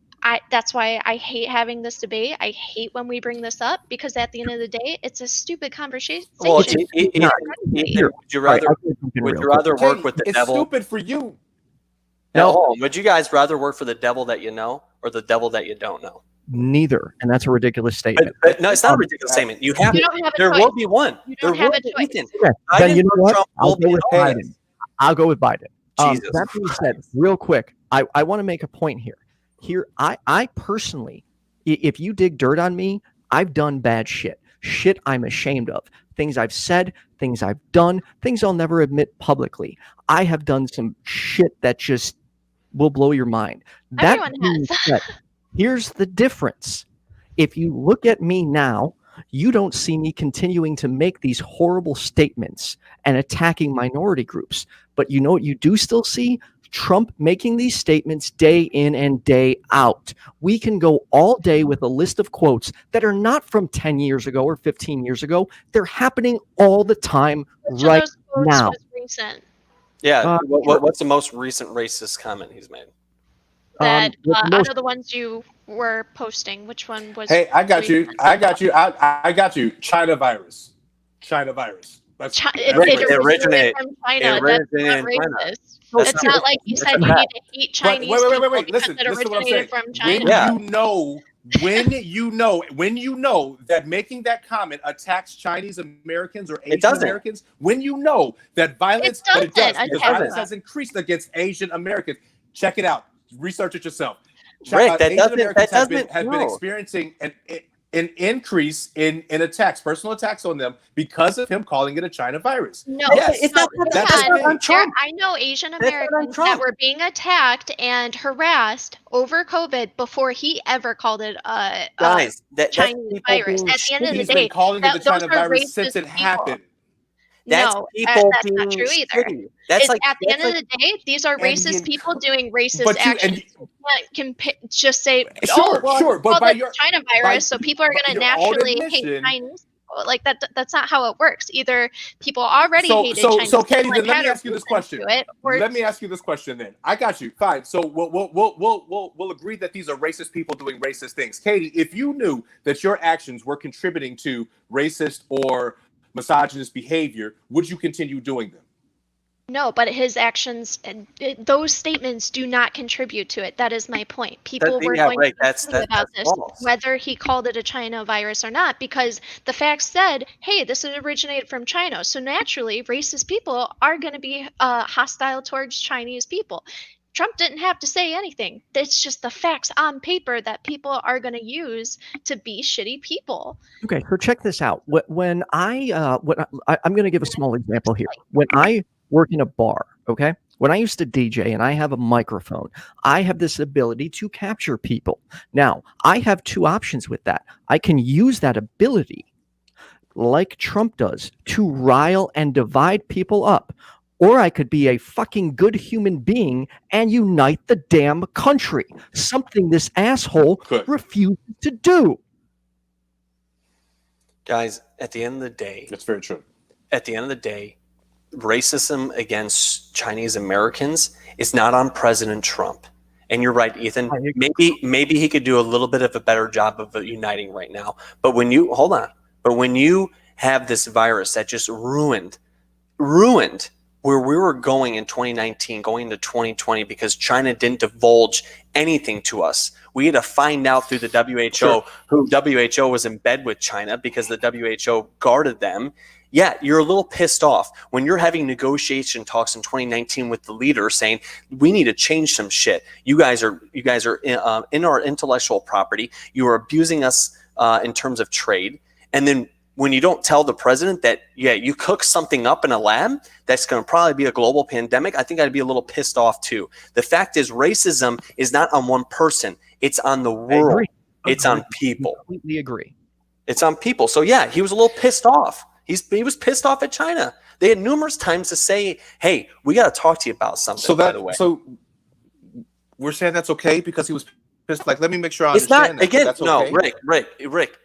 that's why I hate having this debate. I hate when we bring this up, because at the end of the day, it's a stupid conversation. Well, Here, would you Sorry, rather I'll say something would real you quick. rather work with the it's devil? stupid for you. No. Would you guys rather work for the devil that you know or the devil that you don't know? Neither, and that's a ridiculous statement. But no, it's not a ridiculous statement. You have. You don't have a There choice. will be one. You There don't have will a be. choice. Ethan, Okay, then Biden you know or what? Trump I'll will go be with the Biden. I'll go with Biden. Jesus That being said, real quick, I want to make a point here. I personally, if you dig dirt on me, I've done bad shit. Shit I'm ashamed of. Things I've said, things I've done, things I'll never admit publicly. I have done some shit that just will blow your mind. That Everyone being has. said, here's the difference. If you look at me now, you don't see me continuing to make these horrible statements and attacking minority groups. But you know what you do still see? Trump making these statements day in and day out. We can go all day with a list of quotes that are not from 10 years ago or 15 years ago. They're happening all the time Which right of those quotes now. was recent? Yeah. Sure. What's the most recent racist comment he's made? That the out most- of the ones you were posting, which one was? Hey, I got you. recent? I got you. I got you. China virus. China virus. That's, It Right, originated originate- from China. it That's originated not in China. racist. That's It's not not like you said you racist. need to hate But Chinese wait. people because Listen it to what I'm saying. originated from China. Yeah. When you know that making that comment attacks Chinese Americans or Asian doesn't. Americans, when you know that violence, It but it does, doesn't because attack violence them. has increased against Asian Americans. Check it out. Research it yourself. Rick, that Asian doesn't- Americans that have been doesn't- no. experiencing an increase in attacks, personal attacks on them because of him calling it a China virus. No, Yes, it's not- no, that's because not on Trump. I know Asian That's not on Americans Trump. that were being attacked and harassed over COVID before he ever called it Guys, that's Chinese people virus. being At the end of the He's day, been calling it the those China are virus since racist it happened. That's no, people that's being not true either. shitty. That's It's, like at the that's end like, of the day, these are And racist the- people doing racist But you- actions. and You can't just say, Sure, oh, well, sure, it's but called by it your- China by- virus, so people are by going to your own naturally hate admission- Chinese people. Like that's not how it works. Either people already hated So Chinese Katie, people then and let had me a ask you this reason question. to it, or Let me ask you this question then. I got you. Fine. So we'll agree that these are racist people doing racist things. Katie, if you knew that your actions were contributing to racist or misogynist behavior, would you continue doing them? No, but his actions, those statements do not contribute to it. That is my point. People were going to argue about this, false. whether he called it a China virus or not, because the facts said, hey, this originated from China. So naturally, racist people are going to be hostile towards Chinese people. Trump didn't have to say anything. It's just the facts on paper that people are going to use to be shitty people. Okay, so check this out. When I'm going to give a small example here. When I work in a bar, okay, when I used to DJ and I have a microphone, I have this ability to capture people. Now, I have two options with that. I can use that ability, like Trump does, to rile and divide people up. Or I could be a fucking good human being and unite the damn country. Something this asshole refuses to do. Guys, at the end of the day, that's very true. At the end of the day, racism against Chinese Americans is not on President Trump. And you're right, Ethan. Maybe he could do a little bit of a better job of uniting right now. But when you have this virus that just ruined where we were going in 2019, going into 2020, because China didn't divulge anything to us. We had to find out through the WHO who WHO was in bed with China because the WHO guarded them. Yeah, you're a little pissed off when you're having negotiation talks in 2019 with the leader saying we need to change some shit. You guys are in our intellectual property. You are abusing us in terms of trade, and then when you don't tell the president that, you cook something up in a lab that's going to probably be a global pandemic, I think I'd be a little pissed off too. The fact is, racism is not on one person. It's on the world. It's on people. I completely agree. It's on people. So yeah, he was a little pissed off. He was pissed off at China. They had numerous times to say, hey, we got to talk to you about something, by the way. So we're saying that's okay because he was pissed. Like, let me make sure I understand that. Again, that's okay. No, Rick,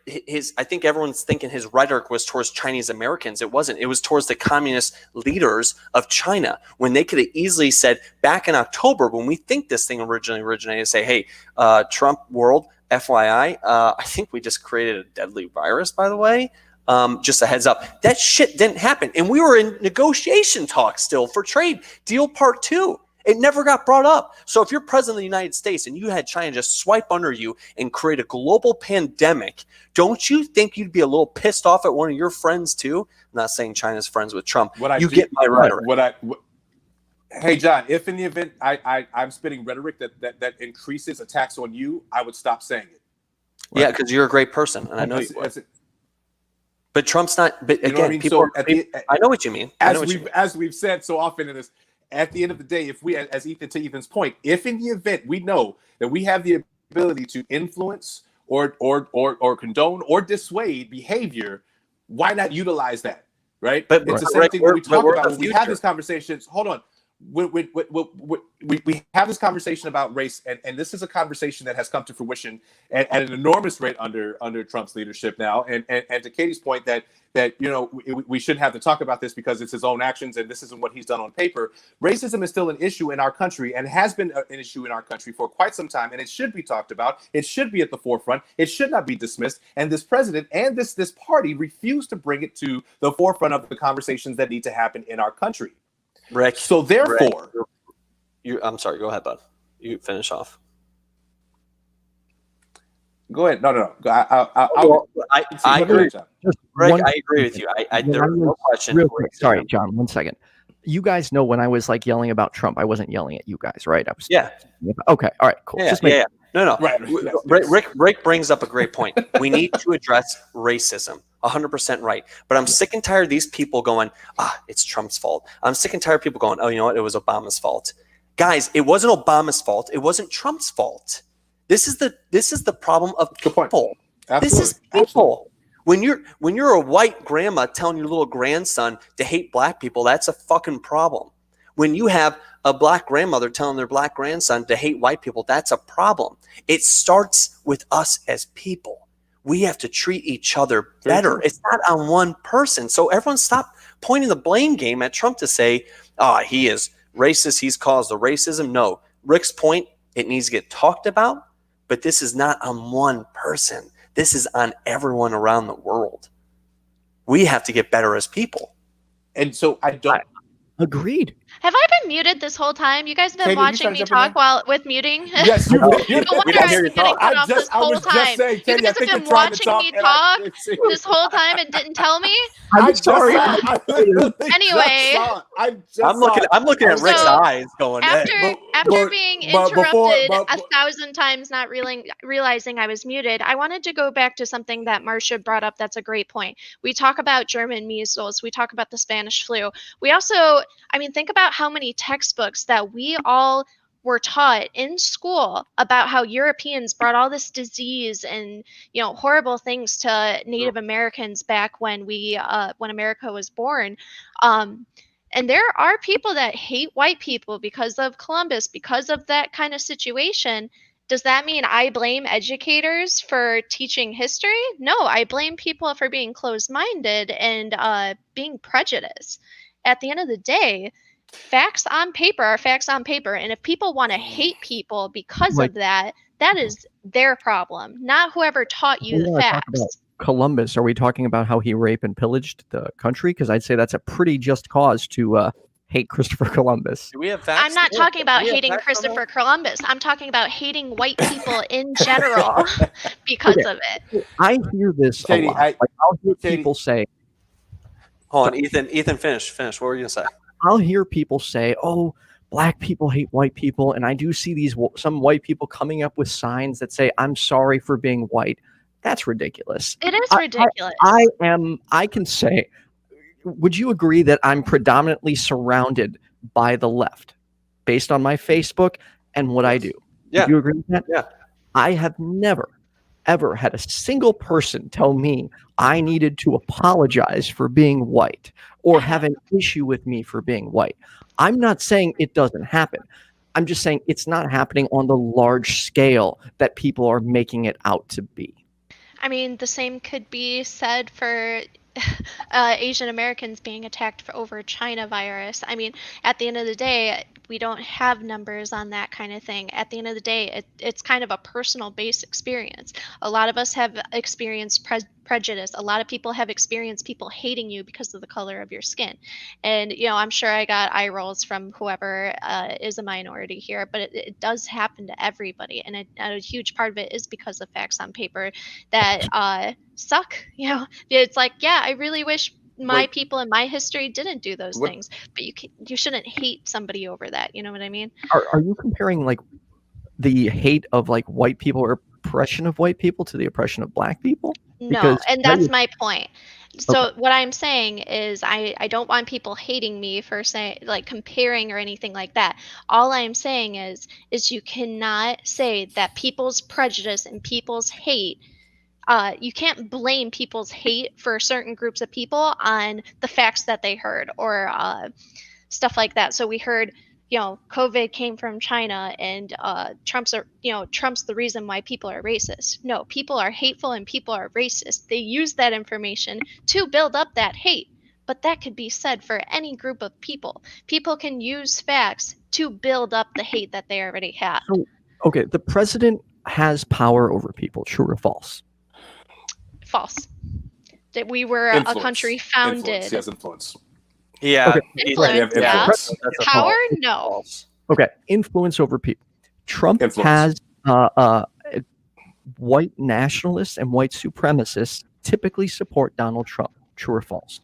I think everyone's thinking his rhetoric was towards Chinese Americans. It wasn't. It was towards the communist leaders of China, when they could have easily said back in October, when we think this thing originally originated, say, hey, Trump world, FYI, I think we just created a deadly virus, by the way. Just a heads up. That shit didn't happen. And we were in negotiation talks still for trade deal part 2. It never got brought up. So if you're president of the United States and you had China just swipe under you and create a global pandemic, don't you think you'd be a little pissed off at one of your friends too? I'm not saying China's friends with Trump. Get my rhetoric. Hey, John, if in the event I'm spitting rhetoric that increases attacks on you, I would stop saying it. Right? Yeah, because you're a great person, and I know you are. But Trump's not. But again, I mean? I know what you mean. As we've said so often in this, at the end of the day, if we, as Ethan, to Ethan's point, if in the event we know that we have the ability to influence or condone or dissuade behavior, why not utilize that? Right? But it's the same thing when we talk about when we have these conversations. Hold on. We have this conversation about race, and this is a conversation that has come to fruition at an enormous rate under Trump's leadership now. And to Katie's point that we shouldn't have to talk about this because it's his own actions and this isn't what he's done on paper. Racism is still an issue in our country and has been an issue in our country for quite some time, and it should be talked about. It should be at the forefront. It should not be dismissed. And this president and this party refuse to bring it to the forefront of the conversations that need to happen in our country. Rick. So therefore, I'm sorry. Go ahead, bud. You finish off. Go ahead. No. I agree. Rick, I agree with you. There's no question. Sorry, John. 1 second. You guys know when I was like yelling about Trump, I wasn't yelling at you guys, right? I was. Yeah. Okay. All right. Cool. Yeah. No. Right. Rick brings up a great point. We need to address racism. 100% right. But I'm sick and tired of these people going, it's Trump's fault. I'm sick and tired of people going, oh, you know what? It was Obama's fault. Guys, it wasn't Obama's fault. It wasn't Trump's fault. This is the problem of people. This is people. Absolutely. When you're a white grandma telling your little grandson to hate black people, that's a fucking problem. When you have a black grandmother telling their black grandson to hate white people, that's a problem. It starts with us as people. We have to treat each other better. It's not on one person. So everyone stop pointing the blame game at Trump to say, he is racist. He's caused the racism. No, Rick's point, it needs to get talked about, but this is not on one person. This is on everyone around the world. We have to get better as people. And so Agreed. Have I been muted this whole time? You guys have been Katie, you watching trying me to jump in talk while with muting? Yes, No, you No wonder we don't I've hear been you getting talk. cut off this I whole was just time. saying, You Katie, I guys think have you're been trying to watching talk, me and talk this whole time and didn't tell me. I'm sorry. I literally Anyway. just saw it. I just I'm looking. saw it. I'm looking at So, Rick's eyes, going, After "Hey." being but before- interrupted but- 1,000 times, not realizing I was muted, I wanted to go back to something that Marsha brought up. That's a great point. We talk about German measles. We talk about the Spanish flu. We also, I mean, think about how many textbooks that we all were taught in school about how Europeans brought all this disease and horrible things to Native Americans back when when America was born. And there are people that hate white people because of Columbus, because of that kind of situation. Does that mean I blame educators for teaching history? No, I blame people for being closed-minded and being prejudiced. At the end of the day, facts on paper are facts on paper. And if people want to hate people because of that, that is their problem, not whoever taught you the facts. Columbus, are we talking about how he raped and pillaged the country? Because I'd say that's a pretty just cause to hate Christopher Columbus. Do we have facts? I'm not talking about hating Christopher Columbus. I'm talking about hating white people in general because of it. I hear this Katie, a lot. I'll hear people say, Hold on, Ethan, finish. What were you gonna say? I'll hear people say, "Oh, black people hate white people," and I do see some white people coming up with signs that say, "I'm sorry for being white." That's ridiculous. It is ridiculous. I can say, would you agree that I'm predominantly surrounded by the left based on my Facebook and what I do? Yeah. Do you agree with that? Yeah. I have never, ever had a single person tell me I needed to apologize for being white or have an issue with me for being white. I'm not saying it doesn't happen. I'm just saying it's not happening on the large scale that people are making it out to be. I mean, the same could be said for Asian Americans being attacked over China virus. I mean, at the end of the day, we don't have numbers on that kind of thing. At the end of the day, it's kind of a personal based experience. A lot of us have experienced prejudice. A lot of people have experienced people hating you because of the color of your skin. And, I'm sure I got eye rolls from whoever is a minority here, but it does happen to everybody. And a huge part of it is because of facts on paper that suck. It's like, yeah, I really wish my people in my history didn't do those things, but you shouldn't hate somebody over that. You know what I mean? Are you comparing like the hate of like white people or oppression of white people to the oppression of black people? No, and that's my point. So what I'm saying is I don't want people hating me for saying like comparing or anything like that. All I'm saying is you cannot say that people's prejudice and people's hate you can't blame people's hate for certain groups of people on the facts that they heard or stuff like that. So we heard, COVID came from China and Trump's the reason why people are racist. No, people are hateful and people are racist. They use that information to build up that hate. But that could be said for any group of people. People can use facts to build up the hate that they already have. So, okay, the president has power over people, true or false? False. That we were a country founded. Influence. He has influence. Yeah. Okay. Influence, yeah. Influence. Power? No. Okay. Influence over people. Trump has white nationalists and white supremacists typically support Donald Trump. True or false?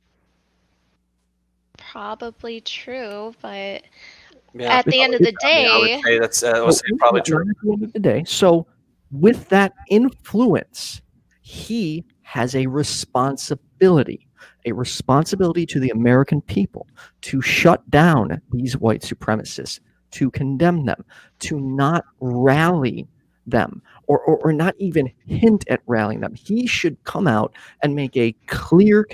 Probably true, but Yeah. at the end of the day, I would say that's probably true. At the end of the day. So with that influence, he has a responsibility to the American people to shut down these white supremacists, to condemn them, to not rally them, or not even hint at rallying them. He should come out and make a clear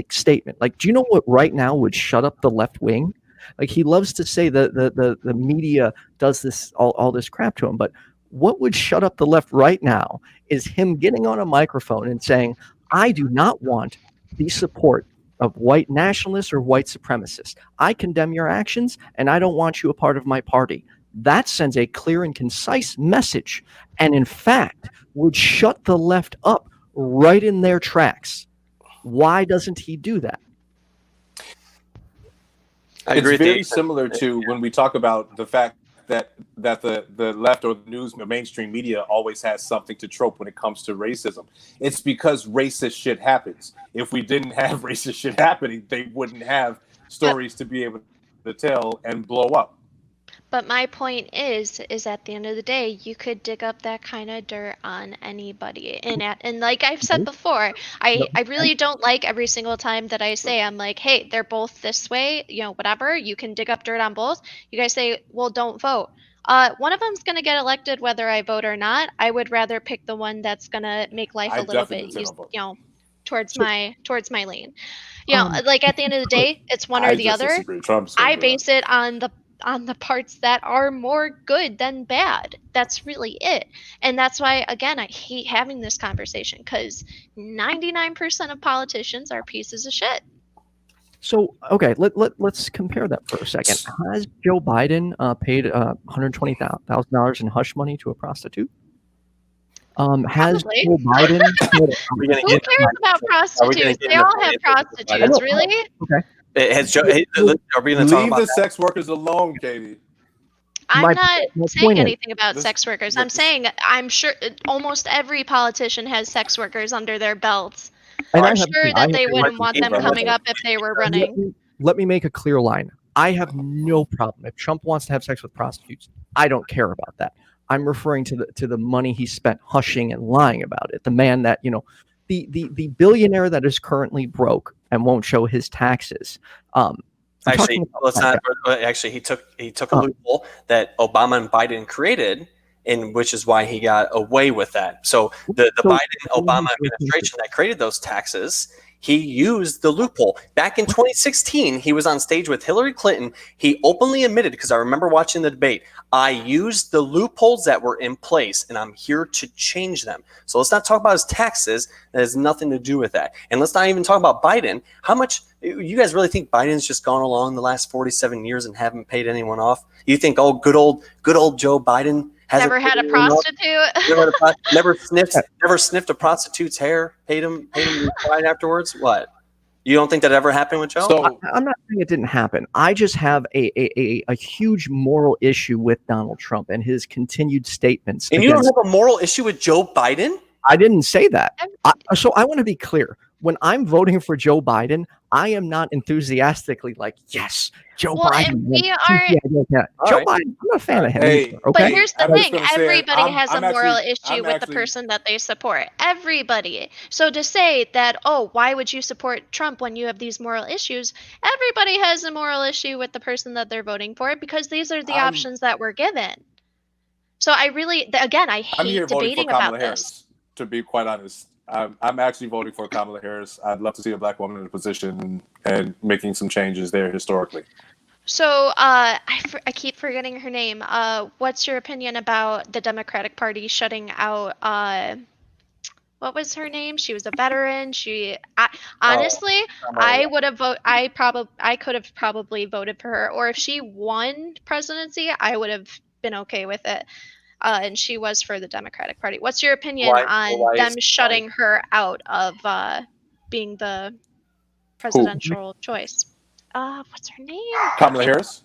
statement. Like, do you know what right now would shut up the left wing? Like, he loves to say the media does this all this crap to him, but what would shut up the left right now is him getting on a microphone and saying, I do not want the support of white nationalists or white supremacists. I condemn your actions, and I don't want you a part of my party. That sends a clear and concise message, and in fact, would shut the left up right in their tracks. Why doesn't he do that? I It's agree with very you. similar to when we talk about the fact that the left or the news, the mainstream media always has something to trope when it comes to racism. It's because racist shit happens. If we didn't have racist shit happening, they wouldn't have stories to be able to tell and blow up. But my point is at the end of the day, you could dig up that kind of dirt on anybody. And like I've said before, I really don't like every single time that I say, I'm like, hey, they're both this way, you know, whatever. You can dig up dirt on both. You guys say, well, don't vote. One of them's gonna get elected whether I vote or not. I would rather pick the one that's gonna make life a little bit easier, you know, towards my lane. You know, like at the end of the day, it's one or the other. Disagree. Trump's I base it on the parts that are more good than bad. That's really it. And that's why, again, I hate having this conversation, because 99% of politicians are pieces of shit. So, okay, let's compare that for a second. Has Joe Biden paid $120,000 in hush money to a prostitute? Has Probably. Joe Biden? Who cares about prostitutes? They all have prostitutes, really? Okay. Has Joe, are we going to talk Leave about the that? sex workers alone, Katie. I'm My not point saying is, anything about sex workers. I'm saying I'm sure almost every politician has sex workers under their belts. and I'm sure that they wouldn't want them right. coming up if they were running. Let me make a clear line. I have no problem if Trump wants to have sex with prostitutes. I don't care about that. I'm referring to the money he spent hushing and lying about it. The man that, you know, the billionaire that is currently broke and won't show his taxes. Actually, let's not. Actually, he took a loophole that Obama and Biden created, and which is why he got away with that. So the Biden-Obama administration that created those taxes, he used the loophole. Back in 2016, he was on stage with Hillary Clinton. He openly admitted, because I remember watching the debate, I used the loopholes that were in place, and I'm here to change them. So let's not talk about his taxes. That has nothing to do with that. And let's not even talk about Biden. How much you guys really think Biden's just gone along the last 47 years and haven't paid anyone off? You think, oh, good old Joe Biden hasn't Never had a prostitute? never sniffed a prostitute's hair, paid him right afterwards? What? You don't think that ever happened with Joe? So I'm not saying it didn't happen. I just have a huge moral issue with Donald Trump and his continued statements. And you don't have a moral issue with Joe Biden? I didn't say that. So I want to be clear. When I'm voting for Joe Biden, I am not enthusiastically like, yes, Joe Biden. And we Joe right. Biden, I'm not a fan of him. Hey, either, okay? But here's the I was thing, gonna say, everybody has a moral issue with the actually- person that they support. Everybody. So to say that, oh, why would you support Trump when you have these moral issues? Everybody has a moral issue with the person that they're voting for, because these are the options that were given. So I really, again, I I'm here hate voting for debating Kamala about Harris, this. to be quite honest. I'm actually voting for Kamala Harris. I'd love to see a black woman in a position and making some changes there historically. So I keep forgetting her name. What's your opinion about the Democratic Party shutting out? What was her name? She was a veteran. Honestly, I would have I could have probably voted for her. Or if she won presidency, I would have been okay with it. And she was for the Democratic Party. What's your opinion on them shutting her out of being the presidential choice? What's her name? Kamala Harris?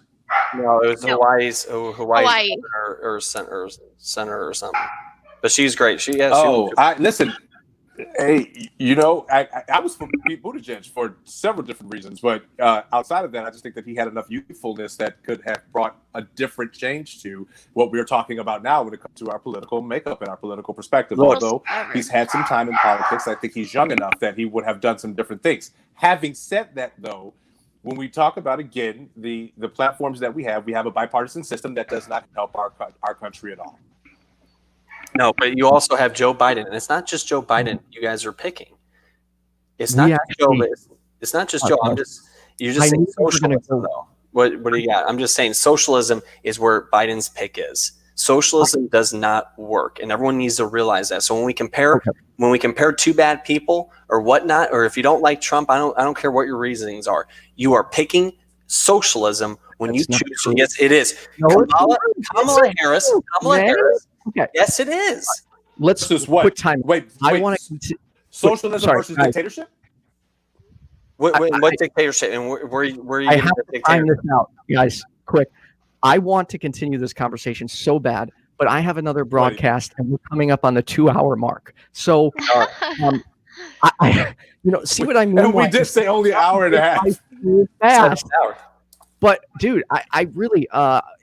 No, it was No. Hawaii. Senator or something. But she's great. Listen. Hey, you know, I was for Pete Buttigieg for several different reasons, but outside of that, I just think that he had enough youthfulness that could have brought a different change to what we're talking about now when it comes to our political makeup and our political perspective. Although he's had some time in politics, I think he's young enough that he would have done some different things. Having said that, though, when we talk about, again, the platforms that we have a bipartisan system that does not help our country at all. No, but you also have Joe Biden, and it's not just Joe Biden you guys are picking. It's not just Joe. It's not just Joe. You're just saying socialism, though. What do you got? I'm just saying socialism is where Biden's pick is. Socialism does not work, and everyone needs to realize that. So when we compare two bad people or whatnot, or if you don't like Trump, I don't care what your reasonings are. You are picking socialism when you choose. Yes, it is. No, Kamala Harris. Okay. Yes, it is. Let's This is what? quick time. Wait. I want to Socialism versus dictatorship? What dictatorship? And where are you I getting have the to find dictatorship? this out, guys. Quick. I want to continue this conversation so bad, but I have another broadcast, and we're coming up on the 2-hour mark. So, I see what I mean? And we did say only an hour and a half. Fast. But dude, I really,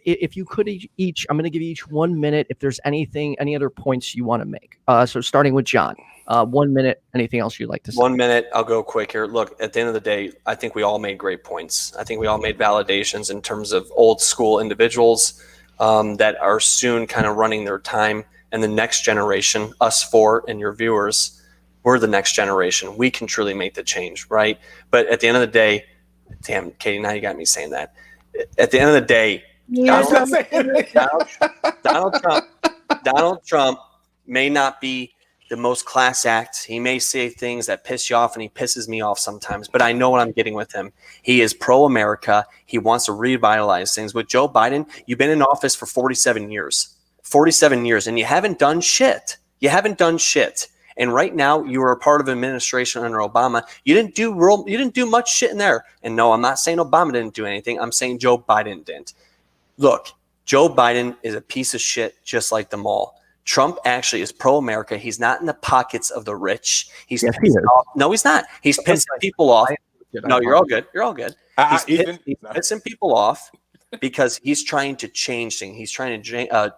if you could each, I'm going to give you each 1 minute. If there's any other points you want to make. So starting with Jon, 1 minute. Anything else you'd like to say? 1 minute. I'll go quick here. Look, at the end of the day, I think we all made great points. I think we all made validations in terms of old school individuals that are soon kind of running their time, and the next generation, us four and your viewers, we're the next generation. We can truly make the change, right? But at the end of the day, damn, Katie, now you got me saying that. At the end of the day, Donald Trump may not be the most class act. He may say things that piss you off, and he pisses me off sometimes, but I know what I'm getting with him. He is pro-America. He wants to revitalize things. With Joe Biden, you've been in office for 47 years, and you haven't done shit. And right now, you are a part of an administration under Obama. You didn't do much shit in there. And no, I'm not saying Obama didn't do anything. I'm saying Joe Biden didn't. Look, Joe Biden is a piece of shit, just like them all. Trump actually is pro-America. He's not in the pockets of the rich. He's no, he's not. He's pissing people off. No, you're all good. He's pissing people off because he's trying to change things. He's trying to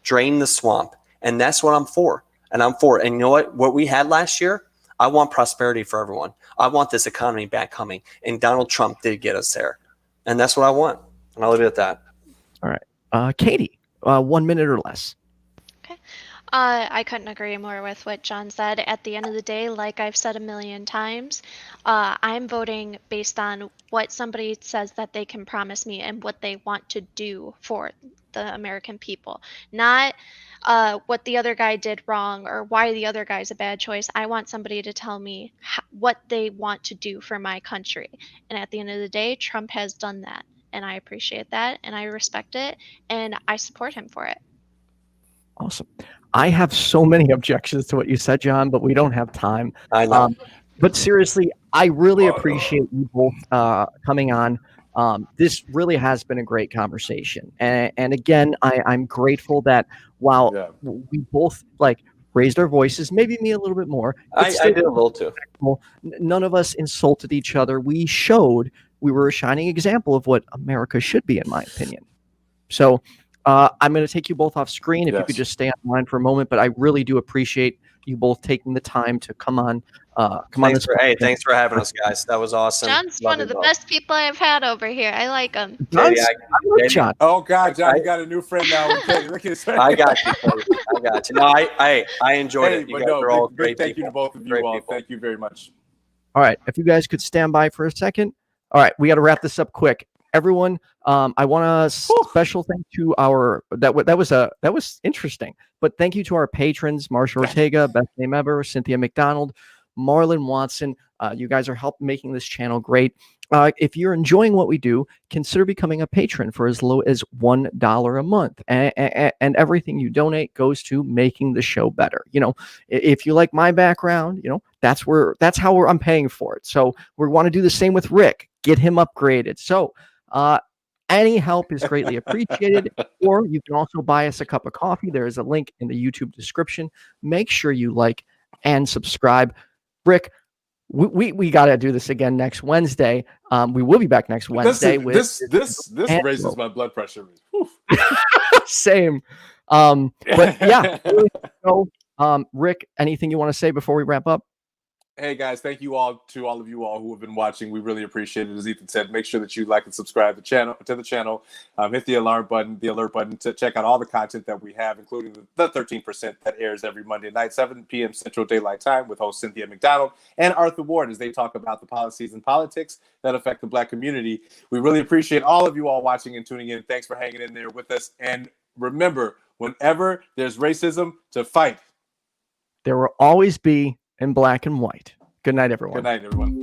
drain the swamp, and that's what I'm for. And I'm for it. And you know what we had last year? I want prosperity for everyone. I want this economy back coming. And Donald Trump did get us there. And that's what I want. And I'll leave it at that. All right. Katie, 1 minute or less. Okay. I couldn't agree more with what Jon said. At the end of the day, like I've said a million times, I'm voting based on what somebody says that they can promise me and what they want to do for the American people. Not what the other guy did wrong or why the other guy's a bad choice. I want somebody to tell me what they want to do for my country. And at the end of the day, Trump has done that. And I appreciate that. And I respect it. And I support him for it. Awesome. I have so many objections to what you said, Jon, but we don't have time. I know. But seriously, I really appreciate you both coming on. This really has been a great conversation. And again, I'm grateful that while we both raised our voices, maybe me a little bit more. I did a little too. None of us insulted each other. We showed we were a shining example of what America should be, in my opinion. So I'm going to take you both off screen. If you could just stay online for a moment, but I really do appreciate you both taking the time to come on. Thanks for having us, guys. That was awesome. Jon's one of the best people I've had over here. I like him. Jon. Oh God, Jon, you got a new friend now. Look at his friend. I got you. No, I enjoyed it. You guys are all great thank you to people. both of you all. Thank you very much. All right, if you guys could stand by for a second. All right, we got to wrap this up quick. Everyone, I want a special thank to our that was interesting, but thank you to our patrons: Marsha Ortega, Best Name Ever, Cynthia McDonald, Marlon Watson. You guys are helping making this channel great. If you're enjoying what we do, consider becoming a patron for as low as $1 a month, and everything you donate goes to making the show better. If you like my background, that's how I'm paying for it. So we want to do the same with Rick. Get him upgraded. So any help is greatly appreciated. Or you can also buy us a cup of coffee. There is a link in the YouTube description. Make sure you like and subscribe. Rick, we got to do this again next Wednesday. We will be back next Wednesday. This raises my blood pressure. Same. But yeah. So, Rick, anything you want to say before we wrap up? Hey guys, thank you all to all of you all who have been watching. We really appreciate it. As Ethan said, make sure that you like and subscribe to the channel. Hit the alert button to check out all the content that we have, including the 13% that airs every Monday night, 7 p.m. Central Daylight Time, with host Cynthia McDonald and Arthur Ward as they talk about the policies and politics that affect the Black community. We really appreciate all of you all watching and tuning in. Thanks for hanging in there with us. And remember, whenever there's racism, to fight. There will always be in black and white. Good night, everyone. Good night, everyone.